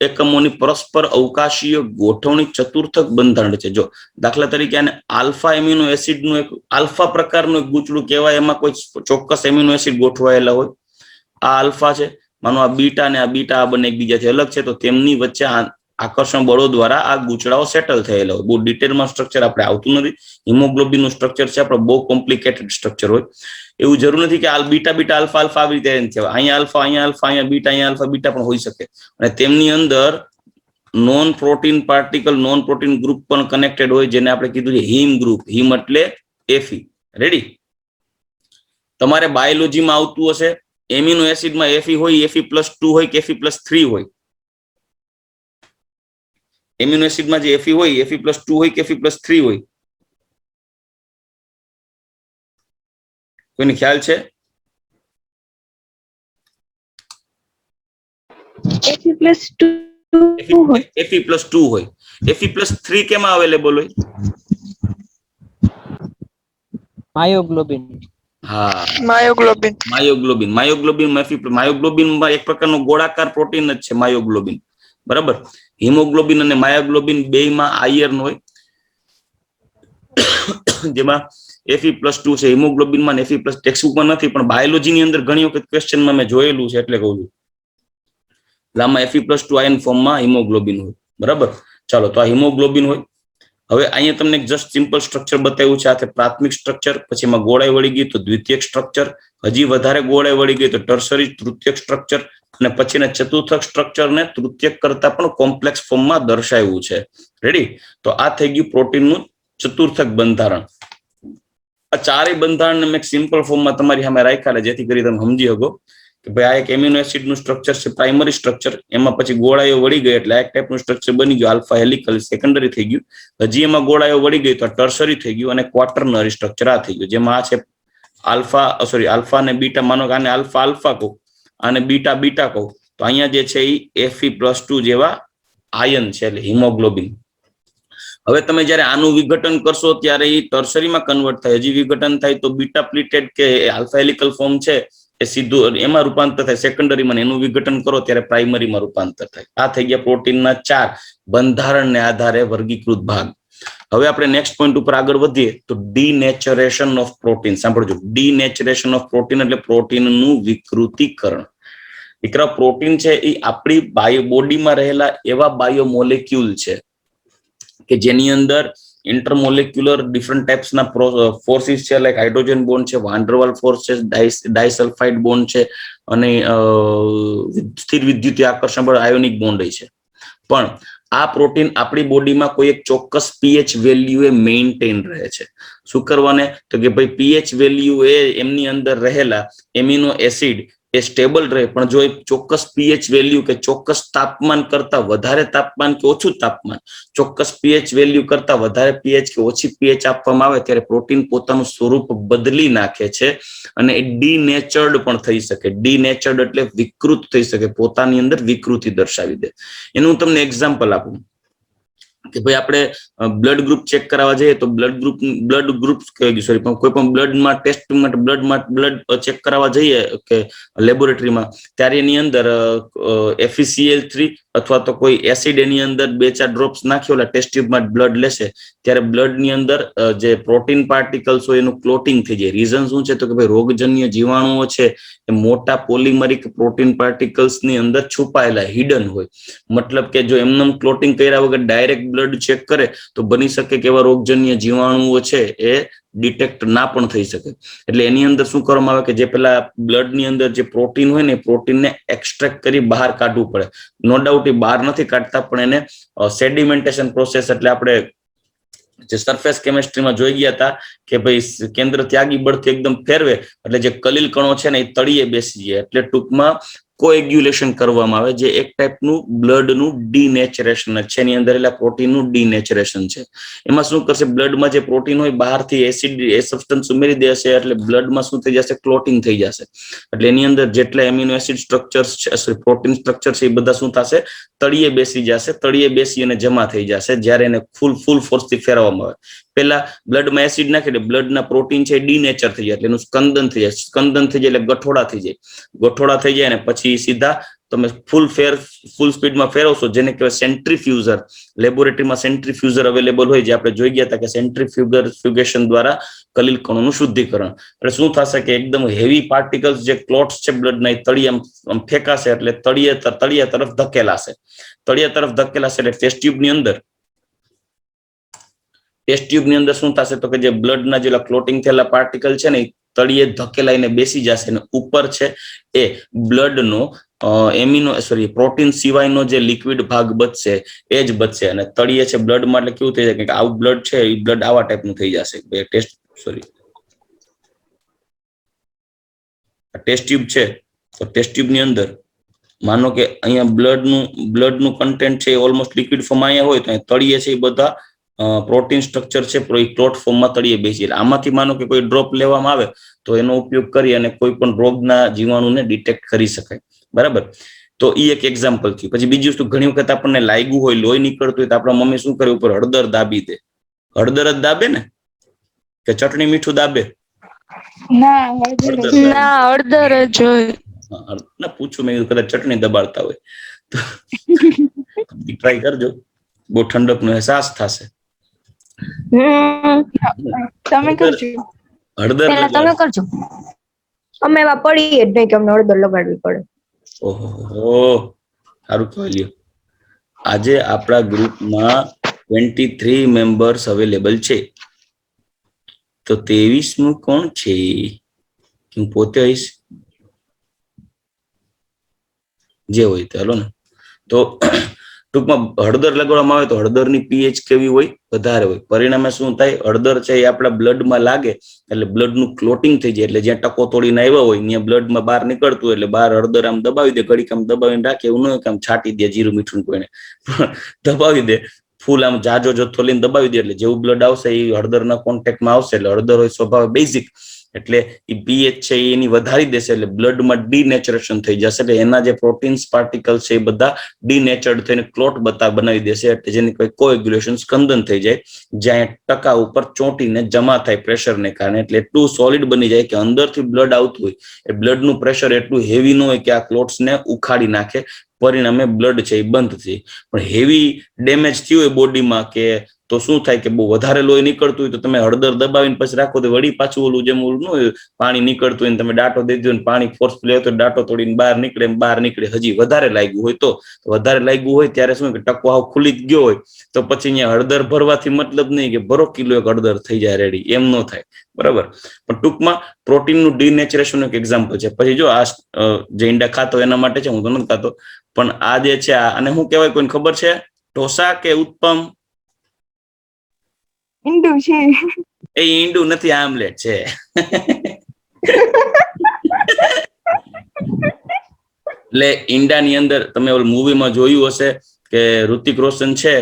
એકમોની પરસ્પર અવકાશીય ગોઠવણી ચતુર્થક બંધારણ છે. જો દાખલા તરીકે આને આલ્ફા એમિનો એસિડ નું એક આલ્ફા પ્રકારનું એક ગૂંચળું કહેવાય, એમાં કોઈ ચોક્કસ એમિનો એસિડ ગોઠવાયેલા હોય. આ આલ્ફા છે, માનો આ બીટા ને આ બીટા આ બંને એકબીજાથી અલગ છે, તો તેમની વચ્ચે આકર્ષણ બળો દ્વારા આ ગૂંચળાઓ સેટલ થયેલા હોય. બહુ ડિટેલમાં સ્ટ્રક્ચર આપણે આવતું નથી. હિમોગ્લોબિન નું સ્ટ્રક્ચર છે આપણે બહુ કોમ્પ્લિકેટેડ સ્ટ્રક્ચર હોય. એવું જરૂર નથી કે બીટા બીટા આલ્ફા આલ્ફા આવી રીતે થયા. અહીંયા આલ્ફા અહીંયા આલ્ફા અહીંયા બીટા અહીંયા આલ્ફા બીટા પણ હોઈ શકે. અને તેમની અંદર non protein particle non protein group પણ કનેક્ટેડ હોય, જેને આપણે કીધું છે હિમ ગ્રુપ. હિમ એટલે એફી. રેડી? તમારે બાયોલોજીમાં આવતું હશે, એમિનો એસિડમાં એફી હોય, Fe+2 હોય કે Fe+3 હોય. એમિનો એસિડમાં જે એફી હોય, Fe+2 હોય કે Fe+3 હોય? કોઈને ખ્યાલ છે? Fe+2 હોય. Fe+3 કેમાં અવેલેબલ હોય? માયોગ્લોબિન. હા, માયોગ્લોબિન. માયોગ્લોબિનમાં એક પ્રકારનો ગોળાકાર પ્રોટીન જ છે માયોગ્લોબિન. બરાબર? હિમોગ્લોબિન અને માયોગ્લોબિન બેયમાં આયર્ન હોય, જેમાં Fe+2 છે. હિમોગ્લોબિનમાં Fe+ ટેક્સ્ટબુકમાં નથી, પણ બાયોલોજીની અંદર ઘણી વખત ક્વેશ્ચનમાં મેં જોયેલું છે, એટલે કહું છું. આમાં Fe+2 આયન ફોર્મમાં હિમોગ્લોબિન હોય. બરાબર? ચાલો, તો આ હિમોગ્લોબિન હોય. હવે અહીંયા તમને જસ્ટ સિમ્પલ સ્ટ્રક્ચર બતાવ્યું છે. આ પ્રાથમિક સ્ટ્રક્ચર, પછી એમાં ગોળાઈ વળી ગઈ તો દ્વિતીયક સ્ટ્રક્ચર, હજી વધારે ગોળાઈ વળી ગઈ તો ટર્સરી તૃતીયક સ્ટ્રક્ચર, અને પછીના ચતુર્થક સ્ટ્રક્ચર ને તૃતીયક કરતા પણ કોમ્પ્લેક્સ ફોર્મમાં દર્શાવ્યું છે. રેડી? તો આ થઈ ગયું પ્રોટીનનું ચતુર્થક બંધારણ. આ ચારેય બંધારણ મેં સિમ્પલ ફોર્મમાં તમારી સામે રાખ્યા, જેથી કરી તમે સમજી શકો કે ભાઈ આ એક એમિનો એસિડ નું સ્ટ્રક્ચર છે, પ્રાઇમરી સ્ટ્રક્ચર. એમાં પછી ગોળાઈઓ વળી ગઈ એટલે એક ટાઈપનું સ્ટ્રક્ચર બની ગયું, આલ્ફા હેલિકલ સેકન્ડરી થઈ ગયું. હજી એમાં ગોળાઈઓ વળી ગઈ તો ટર્સરી થઈ ગયું, અને ક્વાર્ટરનરી સ્ટ્રક્ચર આ થઈ ગયું, જેમાં આ છે આલ્ફા અને બીટા. માનો કે આને આલ્ફા આલ્ફા કહું, આને બીટા બીટા કહું, તો અહીંયા જે છે એ Fe+2 જેવા આયન છે, એટલે હિમોગ્લોબિન. હવે તમે જયારે આનું વિઘટન કરશો ત્યારે એ ટર્સરીમાં કન્વર્ટ થાય. હજી વિઘટન થાય તો બીટા પ્લિટેડ કે આલ્ફા હેલિકલ ફોર્મ છે એ સીધું એમાં રૂપાંતર થાય સેકન્ડરીમાં, એનું વિઘટન કરો ત્યારે પ્રાઇમરીમાં રૂપાંતર થાય. આ થઈ ગયા પ્રોટીનના 4 બંધારણને આધારે વર્ગીકૃત ભાગ. હવે આપણે નેક્સ્ટ પોઈન્ટ ઉપર આગળ વધીએ તો ડીનેચરેશન ઓફ પ્રોટીન. સાંભળજો, ડીનેચરેશન ઓફ પ્રોટીન એટલે પ્રોટીનનું વિકૃતિકરણ. દીકરા, પ્રોટીન છે એ આપણી બોડીમાં રહેલા એવા બાયોમોલેક્યુલ છે કે જેની અંદર ઇન્ટરમોલેક્યુલર ડિફરન્ટ ટાઈપ્સના ફોર્સિસ છે, લાઈક હાઇડ્રોજન બોન્ડ છે, વાન્ડરવાલ ફોર્સ છે, ડાયસલ્ફાઇડ બોન્ડ છે, અને સ્થિર વિદ્યુતીય આકર્ષણ બળ આયોનિક બોન્ડ છે. પણ આ પ્રોટીન આપણી બોડીમાં કોઈ એક ચોક્કસ પીએચ વેલ્યુ એ મેઇન્ટેન રહે છે. શું કરવાને? તો કે ભાઈ પીએચ વેલ્યુ એ એમની અંદર રહેલા એમિનો એસિડ એ સ્ટેબલ રહે, પણ જો ચોક્કસ પીએચ વેલ્યુ કે ચોક્કસ તાપમાન કરતા વધારે તાપમાન કે ઓછું તાપમાન, ચોક્કસ પીએચ વેલ્યુ કરતા વધારે પીએચ કે ઓછી પીએચ આપવામાં આવે ત્યારે પ્રોટીન પોતાનું સ્વરૂપ બદલી નાખે છે, અને એ ડીનેચર્ડ પણ થઈ શકે. ડીનેચર્ડ એટલે વિકૃત થઈ શકે, પોતાની અંદર વિકૃતિ દર્શાવી દે. એનું હું તમને એક્ઝામ્પલ આપું કે ભાઈ આપણે બ્લડ ગ્રુપ ચેક કરાવવા જઈએ તો બ્લડ ગ્રુપ કોઈ પણ બ્લડમાં ટેસ્ટ માટે બ્લડ ચેક કરાવવા જઈએ કે લેબોરેટરીમાં, ત્યારે એની અંદર FeCl3 અથવા તો કોઈ એસિડ એની અંદર 2-4 ડ્રોપ્સ નાખ્યો એટલે ટેસ્ટ ટ્યુબમાં બ્લડ લેશે ત્યારે બ્લડની અંદર જે પ્રોટીન પાર્ટિકલ્સ હોય એનું ક્લોટિંગ થઈ જાય. રીઝન શું છે? તો કે ભાઈ રોગજન્ય જીવાણુઓ છે એ મોટા પોલિમરિક પ્રોટીન પાર્ટિકલ્સની અંદર છુપાયેલા હિડન હોય. મતલબ કે જો એમને ક્લોટિંગ કર્યા વગર ડાયરેક્ટ બ્લડ ચેક કરે તો બની શકે કે એવા રોગજન્ય જીવાણુઓ છે એ ડિટેક્ટ ના પણ થઈ શકે. એટલે એની અંદર શું કરવામાં આવે કે જે પેલા બ્લડની અંદર જે પ્રોટીન હોય ને એ પ્રોટીનને એક્સ્ટ્રેક્ટ કરી બહાર કાઢવું પડે. નો ડાઉટ એ બહાર નથી કાઢતા, પણ એને સેડિમેન્ટેશન પ્રોસેસ એટલે આપણે જે સરફેસ કેમિસ્ટ્રીમાં જોઈ ગયા હતા કે ભાઈ કેન્દ્ર ત્યાગી બળથી એકદમ ફેરવે એટલે જે કલીલ કણો છે ને એ તળિયે બેસી જાય, એટલે ટૂંકમાં કોએગ્યુલેશન કરવામાં આવે, જે એક ટાઈપનું બ્લડનું ડીનેચરેશન છે. એની અંદર એટલે પ્રોટીનનું ડીનેચરેશન છે. એમાં શું કરશે? બ્લડમાં જે પ્રોટીન હોય બહારથી એસિડ એ સબસ્ટન્સ ઉમેરી દેશે એટલે બ્લડમાં શું થઈ જશે? ક્લોટિંગ થઈ જશે. એટલે એની અંદર જેટલા એમિનો એસિડ સ્ટ્રક્ચર્સ છે, પ્રોટીન સ્ટ્રક્ચર છે, એ બધા શું થશે? તળિયે બેસી જશે. તળિયે બેસી અને જમા થઈ જશે જ્યારે એને ફૂલ ફોર્સથી ફેરવવામાં આવે. પેલા બ્લડમાં એસિડ નાખે એટલે બ્લડના પ્રોટીન છે ડીનેચર થઈ જાય, એટલે એનું સ્કંદન થઈ જાય. સ્કંદન થઈ જાય એટલે ગઠોડા થઈ જાય. ગઠોડા થઈ જાય અને પછી સીધા તમે ફૂલ સ્પીડમાં ફેરવશો, જેને કહેવાય સેન્ટ્રીફ્યુઝર. લેબોરેટરીમાં સેન્ટ્રીફ્યુઝર અવેલેબલ હોય, જે આપણે જોઈ ગયા હતા કે સેન્ટ્રીફ્યુગેશન દ્વારા કલીલ કણોનું શુદ્ધિકરણ. એટલે શું થશે કે એકદમ હેવી પાર્ટિકલ્સ જે ક્લોટ્સ છે બ્લડના, એ તળિયે ફેંકાશે, એટલે તળિયા તરફ ધકેલાશે. તળિયા તરફ ધકેલાશે એટલે ટેસ્ટ ટ્યુબની અંદર શું થશે તો કે જે બ્લડના જેલા ક્લોટિંગ થયેલા પાર્ટિકલ છે ને, એ તળિયે ધકેલાઈને બેસી જશે, અને ઉપર છે એ બ્લડનો પ્રોટીન સિવાયનો જે લિક્વિડ ભાગ બચશે એ જ બચશે. અને તળિયે છે બ્લડમાં, એટલે કેવું થઈ જાય કે આવું બ્લડ છે એ બ્લડ આવા ટાઈપનું થઈ જશે. ટેસ્ટ ટ્યુબ છે, તો ટેસ્ટ ટ્યુબની અંદર માનો કે અહીંયા બ્લડનું કન્ટેન્ટ છે ઓલમોસ્ટ લિક્વિડ ફોર્મ અહીંયા હોય, તો તળિયે છે એ બધા પ્રોટીન સ્ટ્રક્ચર છે ક્લોટ ફોર્મમાં તળિયે બેસી. આમાંથી માનો કે કોઈ ડ્રોપ લેવામાં આવે તો એનો ઉપયોગ કરી અને કોઈ પણ રોગના જીવાણુને ડિટેક્ટ કરી શકાય. બરાબર, તો એ એક એક્ઝામ્પલ થયું. પછી બીજી વસ્તુ, ઘણી વખત આપણને લાગ્યું હોય, લોહી નીકળતું હોય, તો આપણા મમ્મી શું કરે, ઉપર હળદર દાબી દે. હળદર જ દાબે ને કે ચટણી મીઠું દાબે? ના, હળદર જ હોય. ના, પૂછું મેં કદાચ ચટણી દબાડતા હોય તો ટ્રાય કરજો, બહુ ઠંડક નો અહેસાસ થશે. તમે કરજો. હળદર પેલા તમે કરજો. અમે એવા પડીએ જ નહીં કે અમને હળદર લગાડવી પડે. ઓહો, સારું કહેવાય લ્યો. આજે આપણા ગ્રુપમાં 23 મેમ્બર્સ અવેલેબલ છે, તો 23મું કોણ છે? હું પોતે હઈશ, જે હોય તે. હાલો ને, તો ટૂંકમાં હળદર લગાડવામાં આવે તો હળદરની પીએચ કેવી હોય? વધારે હોય. પરિણામે શું થાય, હળદર છે એ આપણા બ્લડમાં લાગે એટલે બ્લડનું ક્લોટિંગ થઈ જાય. એટલે જ્યાં ટકો તોડીને આવ્યા હોય ત્યાં બ્લડમાં બહાર નીકળતું હોય, એટલે બહાર હળદર આમ દબાવી દે, ઘડીક આમ દબાવીને રાખે, એવું ન આમ છાંટી દે જીરું મીઠું કોઈને, દબાવી દે. ફૂલ આમ જાજો જથ્થો લઈને દબાવી દે, એટલે જેવું બ્લડ આવશે એ હળદરના કોન્ટેક્ટમાં આવશે. એટલે હળદર હોય સ્વભાવ બેઝિક, એટલે એ પીએચ છે એની વધારી દેશે, એટલે બ્લડમાં ડીનેચરેશન થઈ જશે. એટલે એના જે પ્રોટીન્સ પાર્ટિકલ છે એ બધા ડીનેચર્ડ થઈને ક્લોટ બનાવી દેશે, એટલે જેની કોઈ કોએગ્યુલેશન સ્કંદન થઈ જાય, જ્યાં ટકા ઉપર ચોંટીને જમા થાય પ્રેશરને કારણે. એટલે એટલું સોલિડ બની જાય કે અંદરથી બ્લડ આવતું હોય એ બ્લડનું પ્રેશર એટલું હેવી ન હોય કે આ ક્લોટ્સને ઉખાડી નાખે. પરિણામે બ્લડ છે એ બંધ થઈ. પણ હેવી ડેમેજ થયું હોય બોડીમાં કે તો શું થાય કે બહુ વધારે લોહી નીકળતું હોય તો તમે હળદર દબાવીને પછી રાખો તો વળી પાછું ઓલું જેમ ઓલું ન હોય, પાણી નીકળતું હોય ને તમે ડાટો દઈ દો ને પાણી ફોર્સફુલ હોય તો ડાટો તોડીને બહાર નીકળે. હજી વધારે લાગ્યું હોય તો વધારે લાગ્યું હોય ત્યારે શું કે ટકો હાવ ખુલી જ ગયો હોય તો પછી અહીંયા હળદર ભરવાથી મતલબ નહીં કે ભરો કિલો એક હળદર થઈ જાય રેડી, એમ ન થાય. બરાબર, પણ ટૂંકમાં પ્રોટીનનું ડીનેચરેશન એક એક્ઝામ્પલ છે. પછી જો આ જે ઈંડા ખાતો એના માટે છે, હું તો નથી ખાતો, પણ આ જે છે આને શું કહેવાય કોઈને ખબર છે? ઢોસા કે ઉત્તમ? ઈંડું છે. એ ઈંડું નથી, આમલેટ છે. એટલે ઈંડાની અંદર તમે ઓલ મૂવીમાં જોયું હશે કે ઋતિક રોશન છે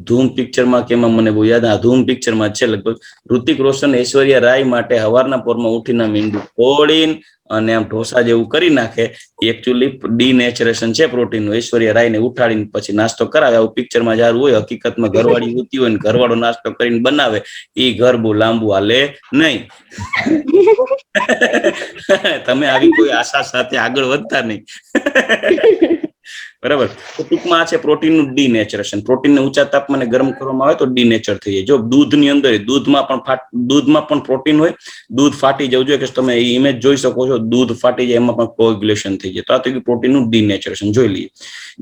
ધૂમ પિક્ચરમાં કે એમાં મને બહુ યાદ, આ ધૂમ પિક્ચરમાં છે લગભગ, ઋતિક રોશન ઐશ્વર્યા રાય માટે હવારના પોરમાં ઉઠીને મીંડું ફોડીને અને આમ ઢોસા જેવું કરી નાખે. એકચ્યુઅલી ડીનેચરેશન છે પ્રોટીનનું. ઐશ્વર્યા રાયને ઉઠાડીને પછી નાસ્તો કરાવે. આવું પિક્ચરમાં જારું હોય, હકીકતમાં ઘરવાળી હોતી હોય ને ઘરવાળો નાસ્તો કરીને બનાવે, એ ઘર બહુ લાંબુ હાલે નહીં. તમે આવી કોઈ આશા સાથે આગળ વધતા નહીં. બરાબર, તો ટૂંકમાં આ છે પ્રોટીનનું ડીનેચરેશન. પ્રોટીનને ઊંચા તાપમાને ગરમ કરવામાં આવે તો ડીનેચર થઈ જાય. જો દૂધની અંદર દૂધમાં પણ પ્રોટીન હોય, દૂધ ફાટી જવું જોઈએ કે તમે એ ઇમેજ જોઈ શકો છો, દૂધ ફાટી જાય એમાં પણ કોએગ્યુલેશન થઈ જાય. તો આ થઈ પ્રોટીનનું ડીનેચરેશન. જોઈ લઈએ.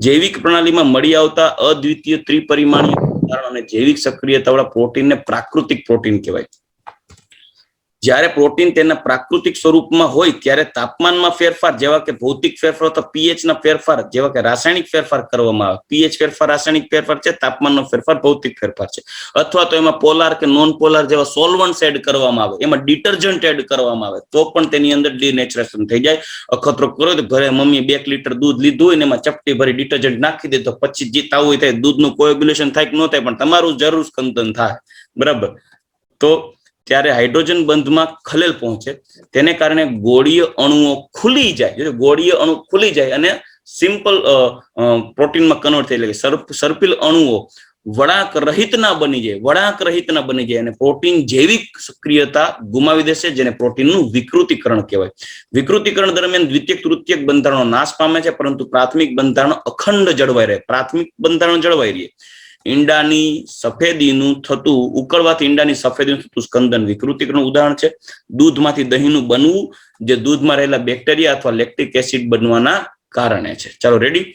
જૈવિક પ્રણાલીમાં મળી આવતા અદ્વિતીય ત્રિપરિમાણીય અને જૈવિક સક્રિયતાવાળા પ્રોટીનને પ્રાકૃતિક પ્રોટીન કહેવાય. જ્યારે પ્રોટીન તેના પ્રાકૃતિક સ્વરૂપમાં હોય ત્યારે તાપમાનમાં ફેરફાર જેવા કે ભૌતિક ફેરફાર અથવા પીએચ ના ફેરફાર જેવા કે રાસાયણિક ફેરફાર કરવામાં આવે. પીએચ ફેરફાર રાસાયણિક ફેરફાર છે, તાપમાનનો ફેરફાર ભૌતિક ફેરફાર છે. અથવા તો એમાં પોલાર કે નોન પોલાર જેવા સોલ્વન્ટ્સ એડ કરવામાં આવે, એમાં ડિટર્જન્ટ એડ કરવામાં આવે તો પણ તેની અંદર ડીનેચરેશન થઈ જાય. અખતરો કરો તો ઘરે મમ્મી 2 લિટર દૂધ લીધું હોય ને એમાં ચપટી ભરી ડિટર્જન્ટ નાખી દે તો પછી જીતા હોય થાય, દૂધનું કોએગ્યુલેશન થાય કે ન થાય, પણ તમારું જરૂર સ્કંદન થાય. બરાબર, તો ત્યારે હાઇડ્રોજન બંધમાં ખલેલ પહોંચે, તેને કારણે ગોળીય અણુઓ ખુલી જાય. ગોળીય અણુ ખુલી જાય અને સિમ્પલ પ્રોટીનમાં કન્વર્ટ થઈ, એટલે સર્પિલ અણુઓ વળાંક રહિત ના બની જાય અને પ્રોટીન જૈવિક સક્રિયતા ગુમાવી દેશે, જેને પ્રોટીનનું વિકૃતિકરણ કહેવાય. વિકૃતિકરણ દરમિયાન દ્વિતીયક તૃતીયક બંધારણો નાશ પામે છે, પરંતુ પ્રાથમિક બંધારણ અખંડ જળવાઈ રહે. ઈંડાની સફેદીનું થતું ઉકળવાથી ઈંડાની સફેદીનું થતું સ્કંદન વિકૃતિકરણ ઉદાહરણ છે. દૂધમાંથી દહીંનું બનવું, જે દૂધમાં રહેલા બેક્ટેરિયા અથવા લેક્ટિક એસિડ બનવાના કારણે છે. ચાલો રેડી.